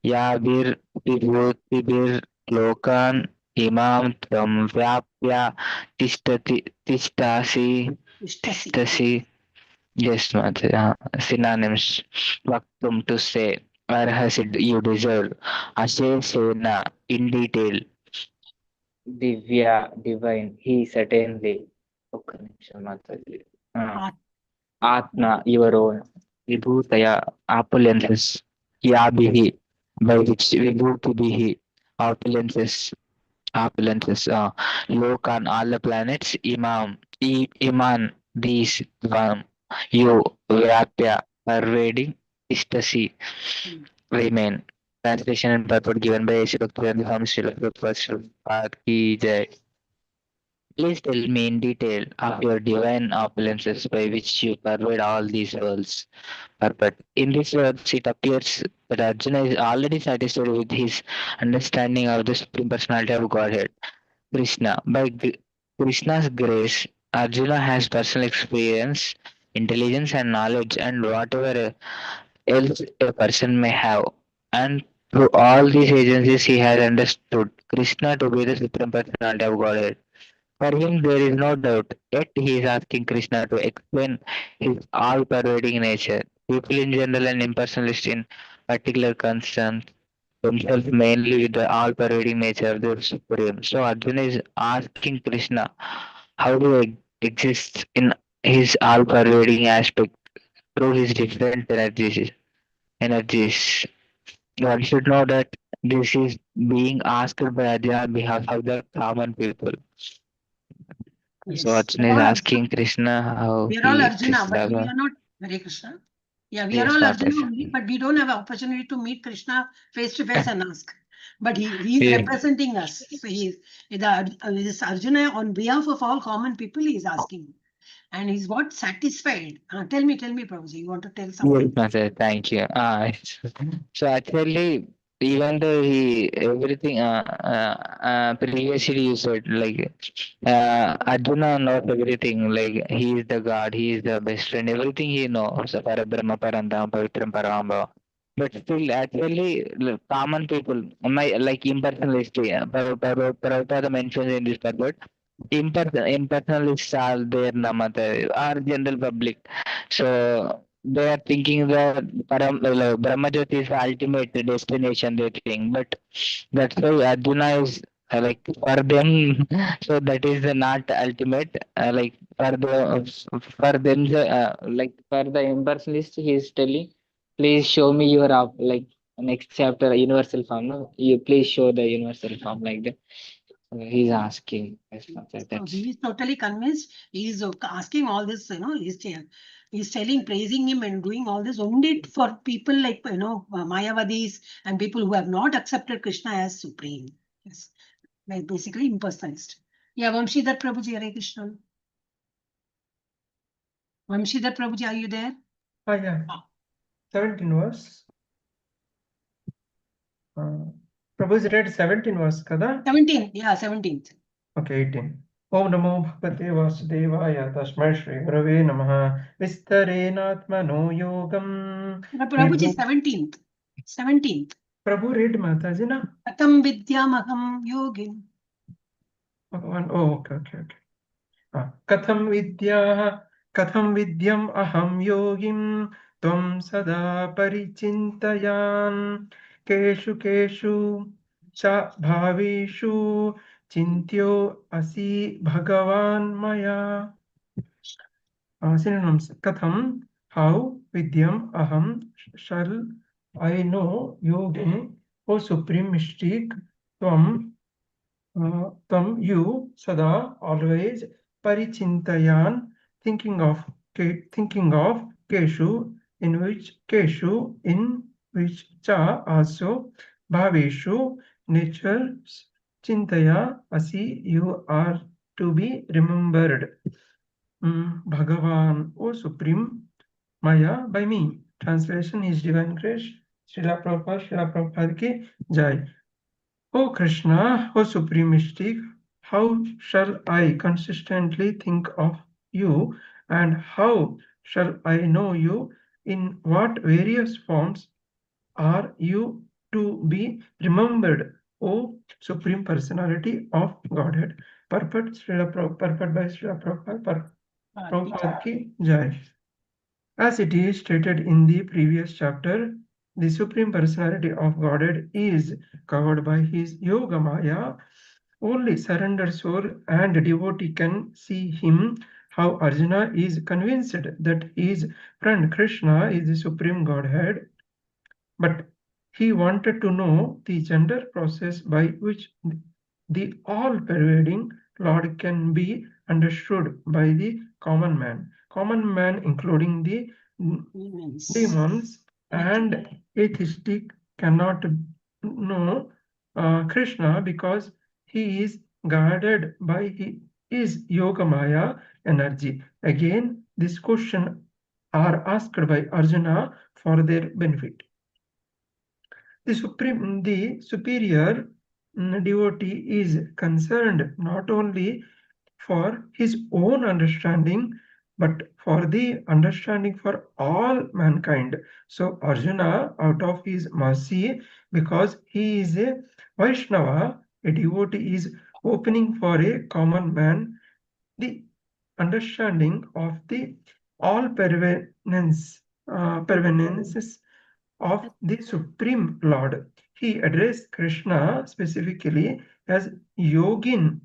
yabir vibhutibir lokan imam tvam vyapya tishtasi. Yes, Mataji. Synonyms. Vaktum, to say. Arhasid, you deserve. Ashesena, in detail. Divya, divine, he certainly. ఒక్క నిమిషం Mataji. Atma, your own. Vibhutaya, opulences. Yabhihi, by which Vibhutibihi, opulences. Opulences. Lokan, all the planets. Imam, Iman, these one. You, Vyapya, pervading. Istasi, remain. Translation and purport given by A.C. Bhakti from Srila Prabhupada Ki Jai. Please tell me in detail of your divine opulences by which you pervade all these worlds. Purport. In these words, it appears that Arjuna is already satisfied with his understanding of the Supreme Personality of Godhead, Krishna. By Krishna's grace, Arjuna has personal experience, intelligence, and knowledge, and whatever else a person may have. And through all these agencies, he has understood Krishna to be the Supreme Personality of Godhead. For him, there is no doubt, yet he is asking Krishna to explain his all pervading nature. People in general and impersonalists in particular concern themselves mainly with the all pervading nature of the Supreme. So Arjuna is asking Krishna, how do I exist in his all pervading aspect through his different energies. One should know that this is being asked by Arjuna on behalf of the common people. So Arjuna is asking Krishna how we are all he Arjuna, exists. but we are not Hare Krishna. Yeah, we are Yes, all Mataji. Arjuna only, but we don't have an opportunity to meet Krishna face to face and ask. But he is Yeah. representing us. So this Arjuna on behalf of all common people, he is asking. And he's what? Satisfied. Tell me, Prabhuji, you want to tell something? Yes, Mataji, thank you. So actually, even though he everything previously you said like Arjuna knows everything, like he is the God, he is the best friend, everything he knows. Parabrahma, Parandam, Pavitram, Parambo. But still, actually, common people, my like impersonalistic, Prabhupada mentions in this purport, impersonalists are there, Namata, are general public. So they are thinking that Brahmajyoti is the ultimate destination, they think. But that's why Arjuna is like for them, so that is not ultimate. Like for them, like for the impersonalist, he is telling, please show me your like next chapter universal form. No, you please show the universal form like that. So he's asking. So he is totally convinced. He is asking all this, he's telling, praising him and doing all this only for people like, Mayavadis and people who have not accepted Krishna as supreme. Yes, like basically impersonalist. Yeah, Vamshidhar Prabhuji, Hare Krishna. Vamshidhar Prabhuji, are you there? Yeah. 17 verse. Prabhuji read 17 verse, kada? 17, yeah, 17th. Okay, 18. Om Namo Bhagavate Vasudevaya Tasmai Shri Gurave Namaha Vistarenatmano Yogam. Prabhuji, 17th. 17th. Prabhu read Mataji na? Katam Vidyamaham Yogin. Oh, okay. Katham vidyam aham yogim tvam sada parichintayan keshu cha bhavishu chintyo asi bhagavan maya. Synonyms. Katham, how, vidyam aham, shall I know yogim, O supreme mystic, tvam, you, sada, always, parichintayan, thinking of keshu, in which cha, also, bhavishu, natures, chintaya, asi, you are to be remembered. Bhagavan, O Supreme, Maya, by me. Translation is Divine Grace. Srila Prabhupada ki Jai. O Krishna, O Supreme Mystic, how shall I consistently think of you, and how shall I know you? In what various forms are you to be remembered, O Supreme Personality of Godhead? Purport by Srila Prabhupada ki Jai. As it is stated in the previous chapter, the Supreme Personality of Godhead is covered by his Yoga Maya. Only surrendered soul and devotee can see him. How Arjuna is convinced that his friend Krishna is the Supreme Godhead, but he wanted to know the gender process by which the all-pervading Lord can be understood by the common man. Common man, including the demons and atheistic, cannot know Krishna because he is guarded by his Yoga Maya energy. Again, this question are asked by Arjuna for their benefit. The superior devotee is concerned not only for his own understanding, but for the understanding for all mankind. So Arjuna, out of his mercy, because he is a Vaishnava, a devotee is opening for a common man the understanding of the all permanences of the Supreme Lord. He addressed Krishna specifically as Yogin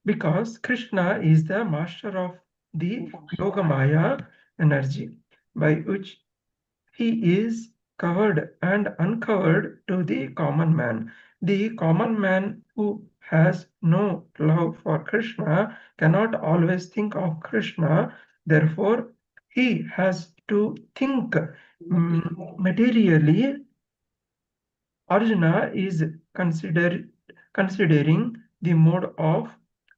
because Krishna is the master of the Yoga Maya energy by which he is covered and uncovered to the common man. The common man who has no love for Krishna cannot always think of Krishna. Therefore, he has to think materially. Arjuna is considering the mode of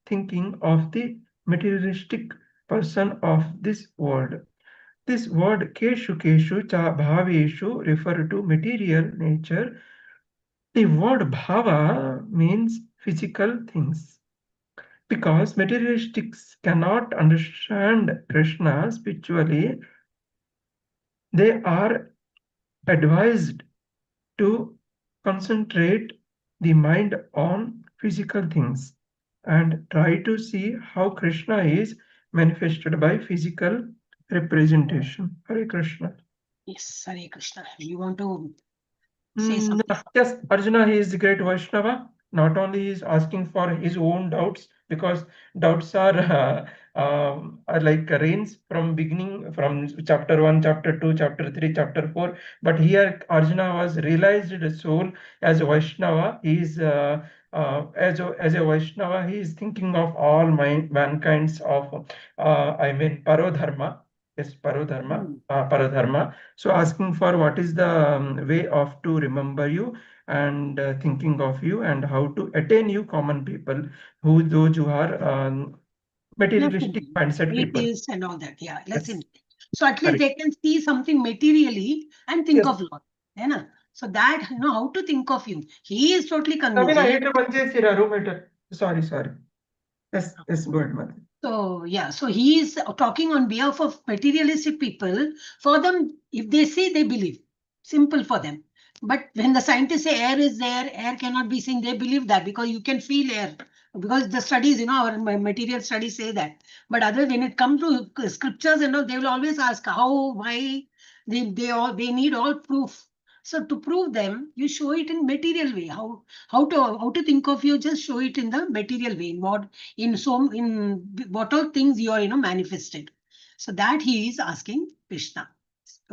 thinking of the materialistic person of this world. This word keshu keshu cha bhaveshu refer to material nature. The word bhava means physical things. Because materialistics cannot understand Krishna spiritually, they are advised to concentrate the mind on physical things and try to see how Krishna is manifested by physical representation. Hare Krishna. Yes, Hare Krishna. You want to say something? Yes, Arjuna, he is the great Vaishnava. Not only he is asking for his own doubts, because doubts are like rains from beginning, from chapter 1, chapter 2, chapter 3, chapter 4. But here Arjuna was realized soul as a Vaishnava. He is as a Vaishnava, he is thinking of all mankind's of Parodharma. Yes, Parodharma. So asking for what is the way of to remember you and thinking of you and how to attain you common people, those who are materialistic mindset people. Atheists and all that. Yeah, let's Yes. So at least Correct. they can see something materially and think Yes. of Lord. You know? So that how to think of you. He is totally Navina, convinced. heater ಬಂದ್ చేಸಿರಾ, room heater. Sorry. Yes, go ahead, mother. So yeah, so he is talking on behalf of materialistic people. For them, if they see, they believe. Simple for them. But when the scientists say air is there, air cannot be seen, they believe that because you can feel air. Because the studies, our material studies say that. But other when it comes to scriptures, they will always ask how, why. They need all proof. So to prove them, you show it in material way. How to think of you, just show it in the material way. In what all things you are manifested. So that he is asking Krishna.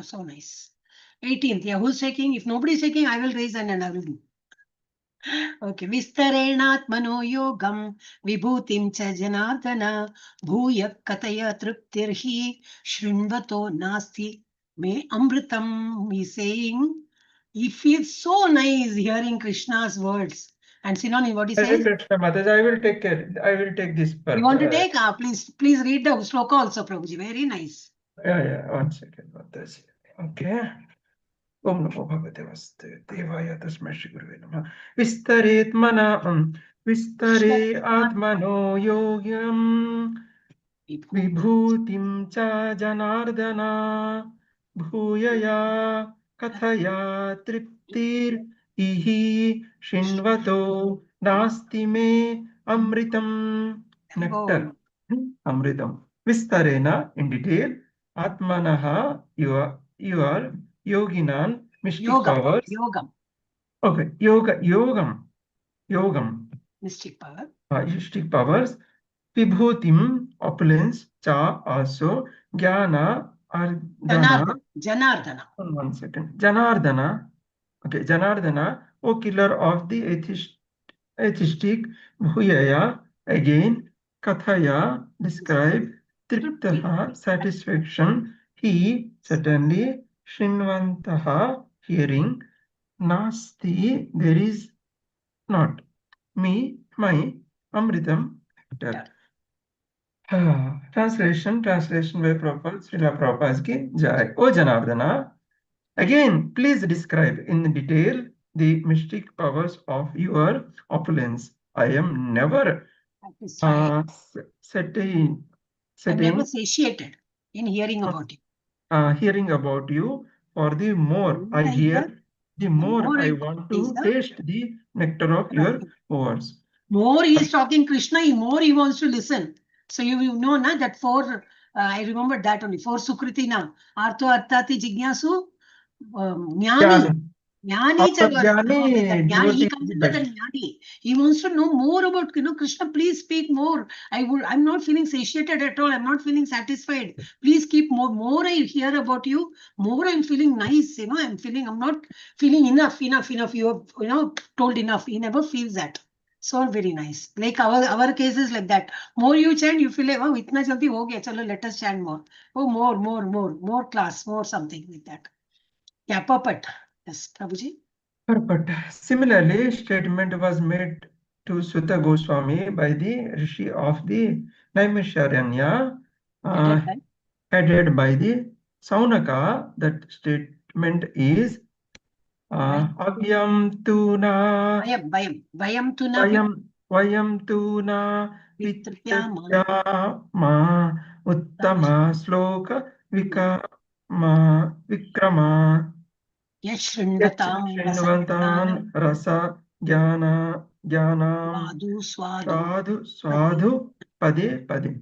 So nice. 18th. Yeah, who's taking? If nobody is taking, I will raise and then I will do. Okay. Vistarenatmano yogam vibhutim cha janardana bhuya kataya triptirhi shrinvato nasti me amritam. He's saying, he feels so nice hearing Krishna's words. And Sinoni, what he says? Krishna, Mataji, I will take care. I will take this. You want to take? Please read the sloka also, Prabhuji. Very nice. Yeah. 1 second, Mataji. Okay. Om Namo Bhagavate Vasudevaya Tasmai Shri Gurave Namah. Vistare Atmano Yogyam Vibhutim Cha Janardana Bhuyaya Kathaya Triptir Ihi Shinvato Nasti Me Amritam. Nectar. Amritam. Vistarena, in detail. Atmanaha, your yoginan, mystic Yogam. powers. Yogam. Okay, yogam, Mystic power. mystic powers. Vibhutim, opulence, cha also, jnana, ardhana. Janardana. 1 second. Janardana. Okay, Janardana, O killer of the atheistic, Bhuyaya, again, Kathaya, describe, Triptaha, satisfaction, he, certainly, Shinvantaha, hearing, Nasti, there is not, me, my, Amritam, nectar. Translation by Prabhupada, Srila Prabhupada ki Jai. O Janardana, again, please describe in detail the mystic powers of your opulence. I am never I'm never satiated in hearing about you. Hearing about you. For the more I hear, the more I want to taste the nectar of your words. More he is talking Krishna, more he wants to listen. So you know na, that for, I remember that only, for Sukriti now. Artho Arthati Jignasu, Jnani. Jnani, he comes under the Jnani. He wants to know more about, Krishna, please speak more. I'm not feeling satiated at all. I'm not feeling satisfied. Please keep more. More I hear about you, more I'm feeling nice. I'm not feeling enough. You have, told enough. He never feels that. So very nice. Like our cases like that. More you chant, you feel like, oh, itna jaldi ho gaya, chalo, let us chant more. Oh, more class, more something like that. Yeah, Papat. Yes, Prabhuji. But similarly, statement was made to Sutta Goswami by the Rishi of the Naimisharanya, headed by the Saunaka. That statement is Avyam tuna Vayam tuna Vityama Uttama Sloka Vikrama Yashrinvatam Rasa Jnana Swadu Pade.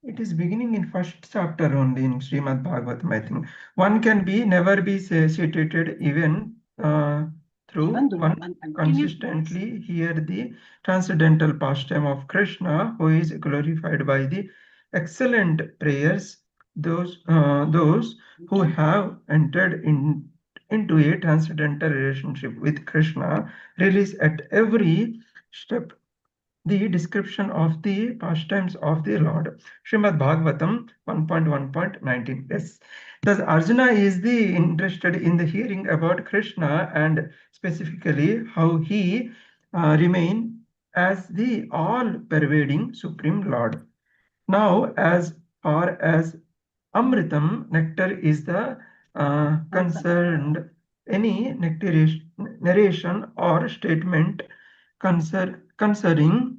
It is beginning in first chapter only in Srimad Bhagavatam, I think. One can never be satiated even through one consistently hear the transcendental pastime of Krishna, who is glorified by the excellent prayers. Those who have entered into a transcendental relationship with Krishna release at every step the description of the pastimes of the Lord. Srimad Bhagavatam 1.1.19. Yes. Thus Arjuna is interested in the hearing about Krishna and specifically how he remain as the all-pervading Supreme Lord. Now, as far as Amritam, nectar is the concerned, any narration or statement concerning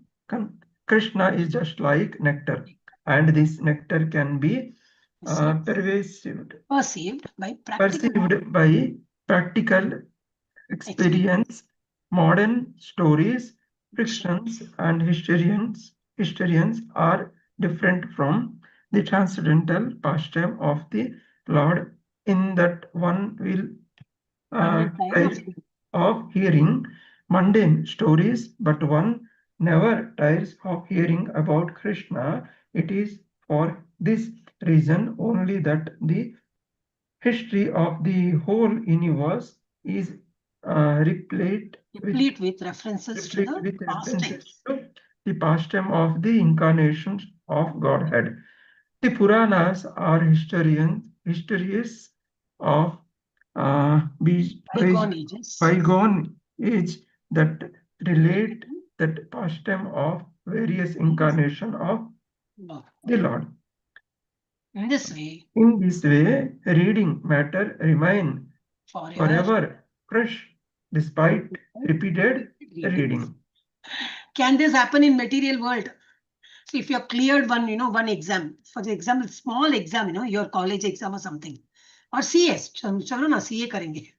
Krishna is just like nectar, and this nectar can be perceived by practical experience, modern stories, fictions, and historians are different from the transcendental pastime of the Lord in that one will tire of hearing mundane stories, but one never tires of hearing about Krishna. It is for this reason only that the history of the whole universe is replete with references to the pastime of the incarnations of Godhead. The Puranas are histories of bygone age that relate that pastime of various incarnation of the Lord. In this way, reading matter remain forever fresh despite repeated reading. Can this happen in material world? So if you have cleared one exam, for the example, small exam, your college exam or something, or CS, chalo na CA karenge.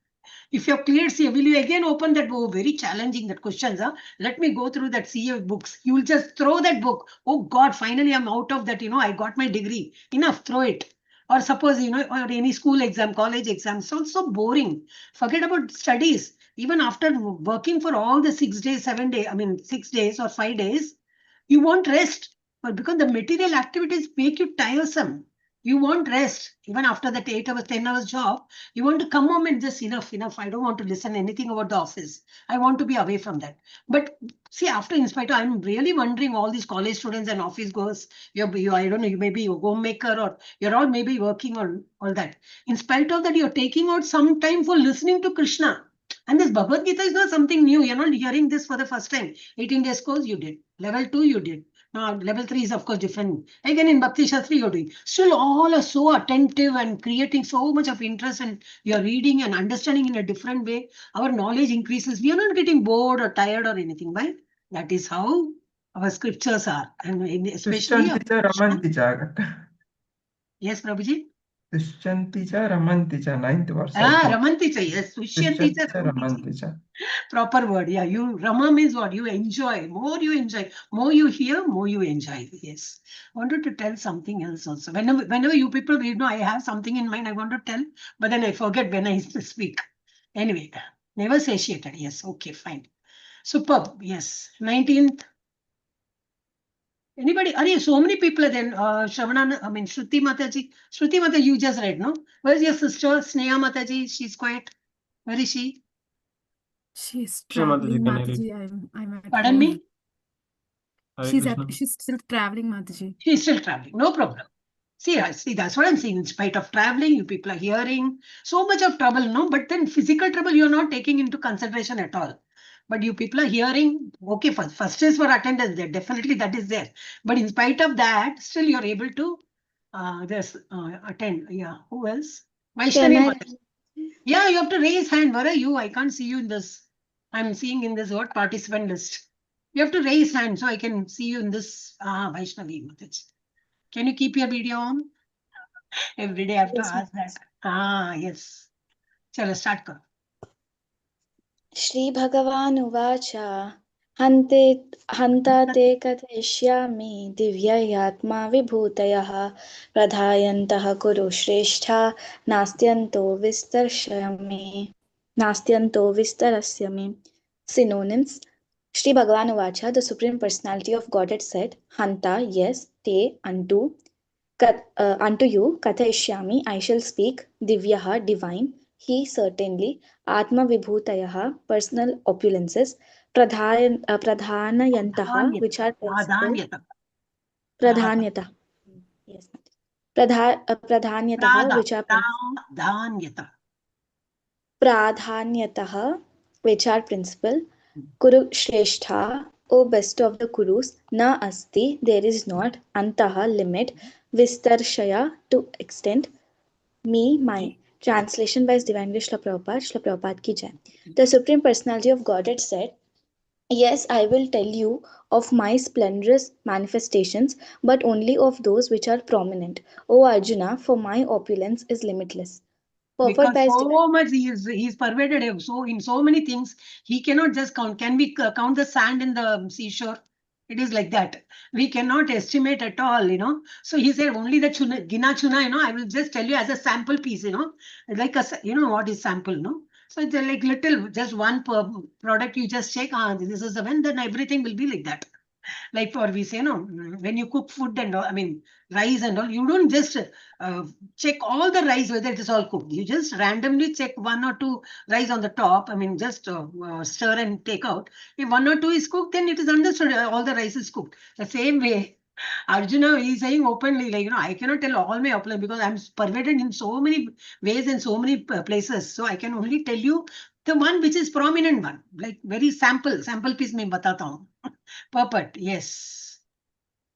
If you have cleared CA, will you again open that book? Very challenging, that questions. Let me go through that CA books. You will just throw that book. Oh God, finally I'm out of that, I got my degree. Enough, throw it. Or suppose, or any school exam, college exam, sounds so boring. Forget about studies. Even after working for all the 6 days, 7 days, 6 days or 5 days, you want rest. But because the material activities make you tiresome, you want rest. Even after that 8 hours, 10 hours job, you want to come home and just enough. I don't want to listen anything about the office. I want to be away from that. But see, after Inspector, I'm really wondering all these college students and office goers, I don't know, you may be a homemaker or you're all maybe working on all that. In spite of that, you're taking out some time for listening to Krishna. And this Bhagavad Gita is not something new. You're not hearing this for the first time. 18 days course, you did. Level 2, you did. Now, level 3 is, of course, different. Again, in Bhakti Shastri, you're doing. Still, all are so attentive and creating so much of interest, and you're reading and understanding in a different way. Our knowledge increases. We are not getting bored or tired or anything, right? That is how our scriptures are. And especially. Yes, Prabhuji? Tushyanti cha ramanti cha, 9th verse. Ramanti cha, yes. Tushyanti cha ramanti cha. Proper word, yeah. Rama means what? You enjoy. More you enjoy. More you hear, more you enjoy. Yes. I wanted to tell something else also. Whenever you people read, I have something in mind I want to tell, but then I forget when I speak. Anyway, never satiated. Yes, okay, fine. Superb. Yes. 19th. Anybody? So many people are there. Shravana, Shruti Mataji. Shruti Mataji, you just read, no? Where's your sister, Sneha Mataji? She's quiet. Where is she? She's Sure, Mataji, traveling, can I read? Mataji. I'm at Pardon home. me? She's still traveling, Mataji. She's still traveling. No problem. See, that's what I'm saying. In spite of traveling, you people are hearing so much of trouble, no? But then physical trouble, you're not taking into consideration at all. But you people are hearing, okay, first is for attendance there. Definitely that is there. But in spite of that, still you're able to attend. Yeah. Who else? Vaishnavi. Yeah, you have to raise hand. Where are you? I can't see you in this. I'm seeing in this participant list. You have to raise hand so I can see you in this. Vaishnavi. Can you keep your video on? Every day I have to ask that. Yes. Chalo, start karo. Shri Bhagavan Uvacha Hanta te kathayishyami divyayatma vibhutayah pradhayantaha kuru shrestha nastyanto vistarasyami. Synonyms. Shri Bhagavan Uvacha, the Supreme Personality of Godhead said, Hanta, yes, te, unto you, kathayishyami, I shall speak, divyaha, divine, he, certainly, atma vibhutayaha, personal opulences, pradhanayantaha, which are principal, pradhanyata, yes, pradhanyataha, which are pradhanyataha, which are principal, Kuru Shrestha, O best of the Kurus, na asti, there is not, antaha, limit, vistarshaya, to extent, me, my. Translation by Divine Shla Prabhupada ki jai. The Supreme Personality of Godhead said, yes, I will tell you of my splendorous manifestations, but only of those which are prominent. O Arjuna, for my opulence is limitless. Because so much he's pervaded. So in so many things, he cannot just count. Can we count the sand in the seashore? It is like that. We cannot estimate at all, So he said only the Gina Chuna, I will just tell you as a sample piece, Like what is sample, no? So it's like little, just one product you just check, this is the one, then everything will be like that. Like for we say, when you cook food and all, rice and all, you don't just check all the rice whether it is all cooked. You just randomly check 1 or 2 rice on the top. Just stir and take out. If 1 or 2 is cooked, then it is understood all the rice is cooked. The same way, Arjuna is saying openly, like, I cannot tell all my opulence because I'm pervaded in so many ways and so many places. So I can only tell you the one which is prominent one, like very sample piece mein batata hun. Purport, yes.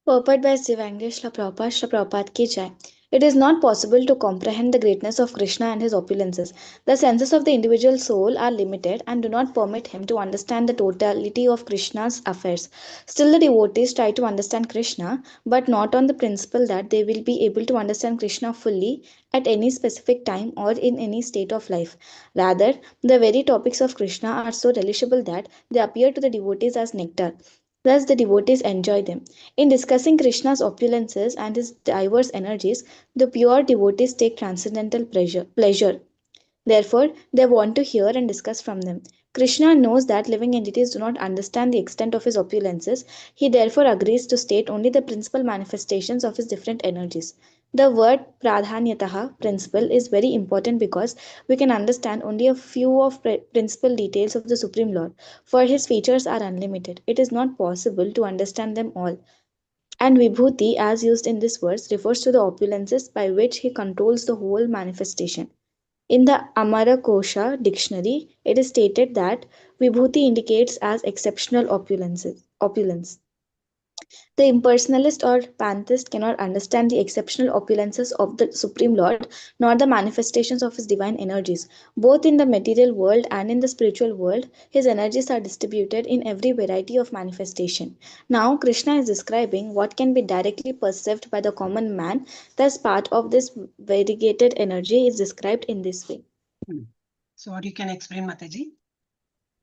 Purport by Divine Shla Prabhupada ki jai. It is not possible to comprehend the greatness of Krishna and his opulences. The senses of the individual soul are limited and do not permit him to understand the totality of Krishna's affairs. Still, the devotees try to understand Krishna, but not on the principle that they will be able to understand Krishna fully at any specific time or in any state of life. Rather, the very topics of Krishna are so relishable that they appear to the devotees as nectar. Thus, the devotees enjoy them. In discussing Krishna's opulences and his diverse energies, the pure devotees take transcendental pleasure. Therefore, they want to hear and discuss from them. Krishna knows that living entities do not understand the extent of his opulences. He therefore agrees to state only the principal manifestations of his different energies. The word pradhanyataha, principle, is very important because we can understand only a few of principal details of the Supreme Lord, for his features are unlimited. It is not possible to understand them all. And Vibhuti, as used in this verse, refers to the opulences by which he controls the whole manifestation. In the Amara Kosha dictionary, it is stated that Vibhuti indicates as exceptional opulence. The impersonalist or pantheist cannot understand the exceptional opulences of the Supreme Lord nor the manifestations of his divine energies. Both in the material world and in the spiritual world, his energies are distributed in every variety of manifestation. Now, Krishna is describing what can be directly perceived by the common man, thus, part of this variegated energy is described in this way. So, what you can explain, Mataji?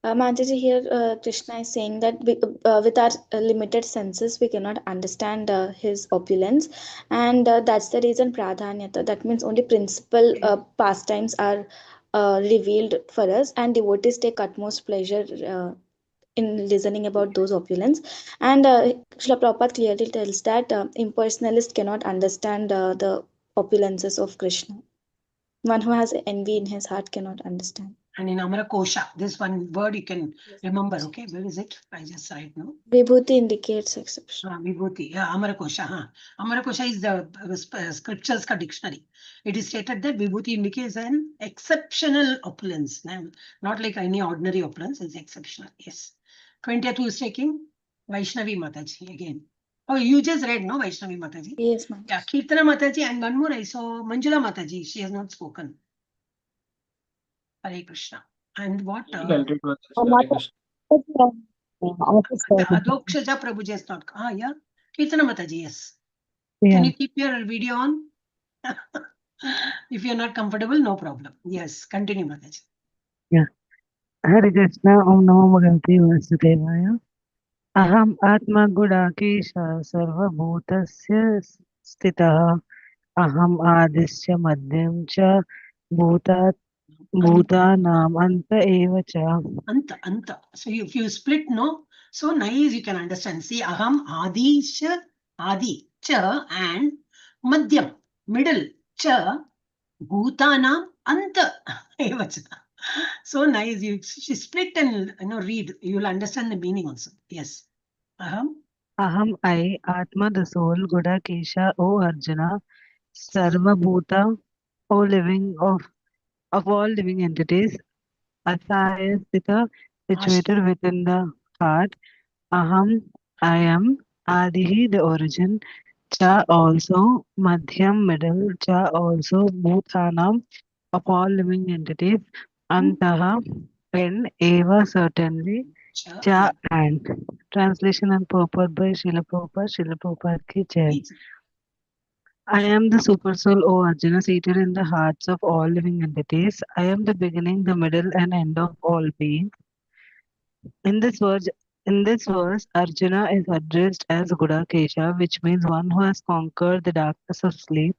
Mataji, here Krishna is saying that with our limited senses, we cannot understand his opulence, and that's the reason pradhanyata. That means only principal pastimes are revealed for us, and devotees take utmost pleasure in listening about those opulence. And Srila Prabhupada clearly tells that impersonalist cannot understand the opulences of Krishna. One who has envy in his heart cannot understand. And in Amara Kosha, this one word you can remember, okay? Where is it? I just saw it now. Vibhuti indicates exception. Vibhuti, yeah, Amara Kosha. Amara Kosha is the scriptures ka dictionary. It is stated that Vibhuti indicates an exceptional opulence, not like any ordinary opulence, it's exceptional. Yes. 20th who is taking? Vaishnavi Mataji again. Oh, you just read, no, Vaishnavi Mataji? Yes, ma'am. Yeah, Kirtana Mataji, and one more I saw Manjula Mataji. She has not spoken. Hare Krishna. And what? Hare Krishna. Adokshaja Prabhuji is not. Yeah. Kirtana Mataji, yes. Yeah. Can you keep your video on? If you're not comfortable, no problem. Yes, continue, Mataji. Yeah. Hare Krishna, Om Namo Bhagavate Vasudevaya. Aham Atma Gudakesha Sarvabhutasya Stitah. Aham Adisya Madhyam Cha Bhutanam Anta Eva Cha. Anta. So if you split, no, so nice you can understand. See, Aham Adi Cha and Madhyam, middle, Cha, Bhutanam Anta Eva Cha. So nice. You split and read. You will understand the meaning also. Yes. Aham. Aham I, Atma the soul, Gudakesha, O Arjuna, Sarva Bhuta, O living of all living entities, Asaya Sthita, situated within the heart. Aham, I am, Adihi, the origin, Cha also, Madhyam, middle, Cha also, Bhutanam, of all living entities, Antaha, end, Eva, certainly, Cha and. Translation and purport by Srila Prabhupada ki jai. I am the super soul, O Arjuna, seated in the hearts of all living entities. I am the beginning, the middle, and end of all beings. In this verse, Arjuna is addressed as Gudakesha, which means one who has conquered the darkness of sleep.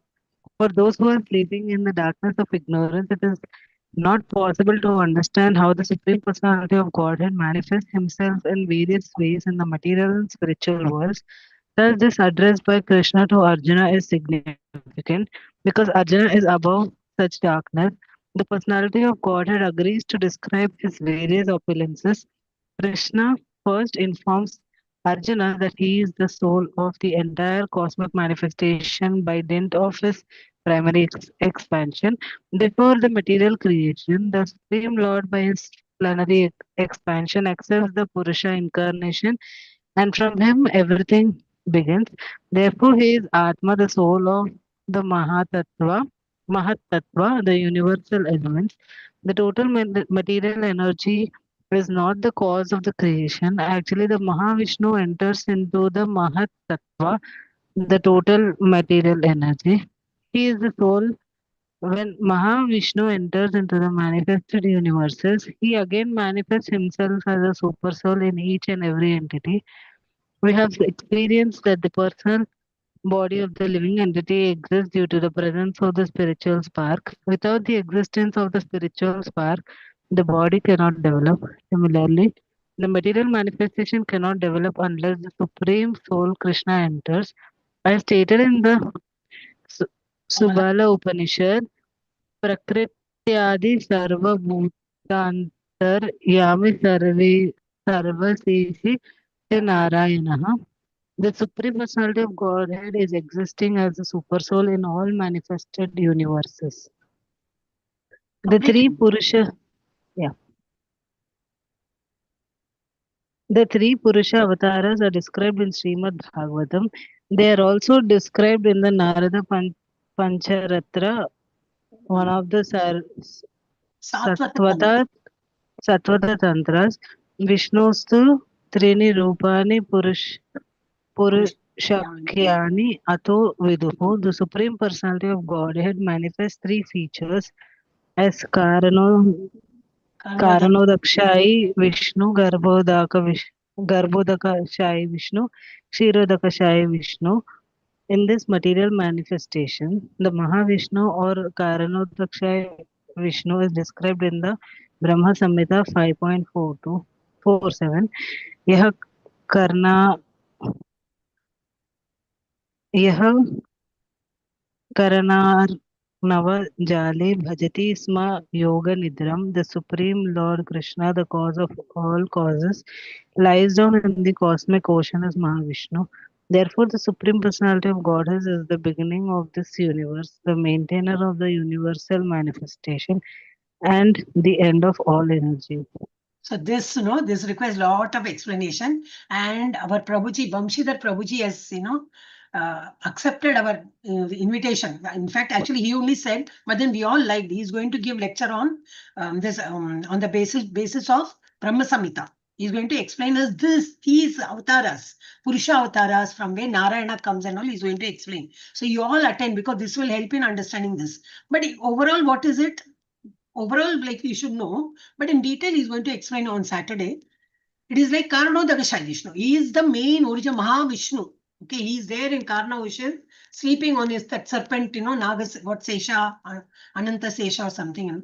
For those who are sleeping in the darkness of ignorance, it is not possible to understand how the Supreme Personality of Godhead manifests himself in various ways in the material and spiritual worlds. Thus, this address by Krishna to Arjuna is significant because Arjuna is above such darkness. The personality of Godhead agrees to describe his various opulences. Krishna first informs Arjuna that he is the soul of the entire cosmic manifestation by dint of his primary expansion. Before the material creation, the Supreme Lord, by his plenary expansion, accepts the Purusha incarnation, and from him everything begins. Therefore, he is Atma, the soul of the Mahat Tattva, the universal elements. The total material energy is not the cause of the creation. Actually, the Mahavishnu enters into the Mahat Tattva, the total material energy. He is the soul. When Mahavishnu enters into the manifested universes, he again manifests himself as a super soul in each and every entity. We have experienced that the personal body of the living entity exists due to the presence of the spiritual spark. Without the existence of the spiritual spark, the body cannot develop. Similarly, the material manifestation cannot develop unless the Supreme Soul Krishna enters. As stated in the Su- Subala Upanishad, Prakrityadi Sarvabhutantar Yami Sarvasesi Narayana. The Supreme Personality of Godhead is existing as the Supersoul in all manifested universes. The three Purusha, yeah, the three Purusha avatars are described in Srimad Bhagavatam. They are also described in the Narada Pancharatra, one of the Satvata Tantras. Vishnustu Trini Rupani Purushakyani Ato Viduhu. The Supreme Personality of Godhead manifests three features as Karanodakshai Vishnu, Garbhodakashai Vishnu, Kshirodakashai Vishnu. In this material manifestation, the Mahavishnu or Karanodakshai Vishnu is described in the Brahma Samhita 5.47. यह करना यह करणार्णवजाले भजति स्म योगनिद्रम्. The Supreme Lord Krishna, the cause of all causes, lies down in the cosmic ocean as Mahavishnu. Therefore, the Supreme Personality of Godhead is the beginning of this universe, the maintainer of the universal manifestation, and the end of all energy. So this, this requires a lot of explanation, and our Prabhuji, Vamshidhar Prabhuji has, accepted our invitation. In fact, actually, he only said, but then we all liked. He's going to give lecture on this on the basis of Brahma Samhita. He's going to explain us these avatars, Purusha avatars, from where Narayana comes and all. He's going to explain. So you all attend because this will help in understanding this. But overall, what is it? Overall, like you should know, but in detail, he's going to explain on Saturday. It is like Karanodakashai Vishnu. He is the main origin, Mahavishnu. Okay, he's there in Karna Ocean, sleeping on that serpent, Nagas, what Sesha, Ananta Sesha or something.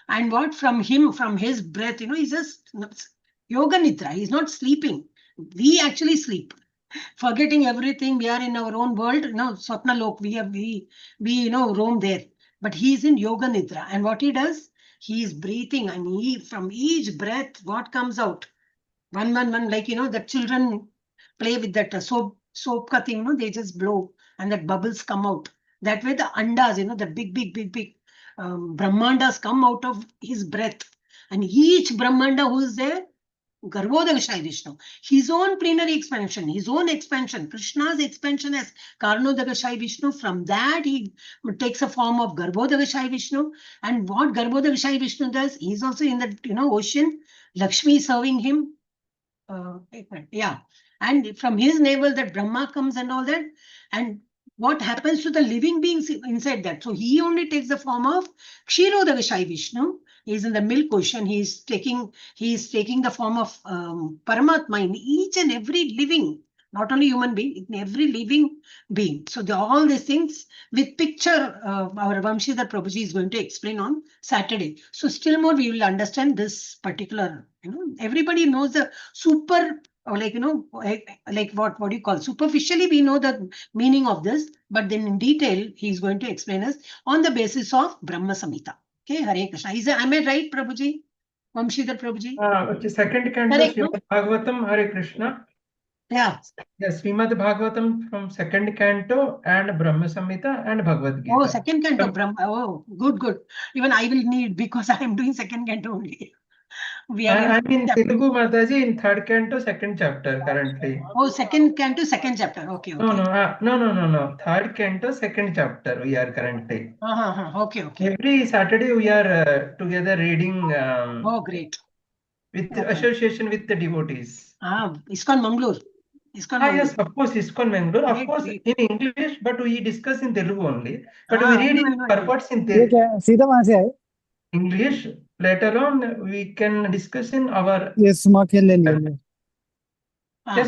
And what from his breath, he's just Yoga Nidra. He's not sleeping. We actually sleep. Forgetting everything, we are in our own world. Swapna Lok, we roam there. But he is in Yoga Nidra. And what he does, he is breathing, and from each breath, what comes out? One, like, the children play with that soap ka thing, they just blow and that bubbles come out. That way the andas, the big brahmandas come out of his breath. And each brahmanda who is there, Garbhodakashai Vishnu, his own plenary expansion, his own expansion, Krishna's expansion as Karanodakashai Vishnu. From that, he takes a form of Garbhodakashai Vishnu. And what Garbhodakashai Vishnu does, he's also in the ocean, Lakshmi serving him. Yeah. And from his navel, that Brahma comes and all that. And what happens to the living beings inside that? So he only takes the form of Kshirodakashai Vishnu. He's in the milk ocean. He's taking the form of Paramatma in each and every living, not only human being, in every living being. So all these things with picture, our Vamshidhar Prabhuji is going to explain on Saturday. So still more we will understand this particular, everybody knows the super, or like, like what do you call? Superficially, we know the meaning of this, but then in detail, he's going to explain us on the basis of Brahma Samhita. Okay, Hare Krishna. Am I right, Prabhuji? Vamshidhar Prabhuji? Okay, second canto, Srimad Bhagavatam, Hare Krishna. Yeah. Yes, Srimad Bhagavatam from second canto and Brahma Samhita and Bhagavad Gita. Oh, second canto, Brahma. Oh, good. Even I will need, because I am doing second canto only. I'm in Telugu, Mataji, in third canto, second chapter currently. Oh, second canto, second chapter. Okay. No. Third canto, second chapter we are currently. Okay. Every Saturday we are together reading. Oh, great. With association with the devotees. ISKCON Mangaluru. Yes, of course, ISKCON Mangaluru. Of course, in English, but we discuss in Telugu only. But we read in purports in Telugu. English. Later on, we can discuss in our. Yes, Yes,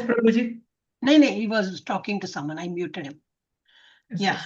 Prabhuji. No, he was talking to someone. I muted him. Yes, Yeah, yes.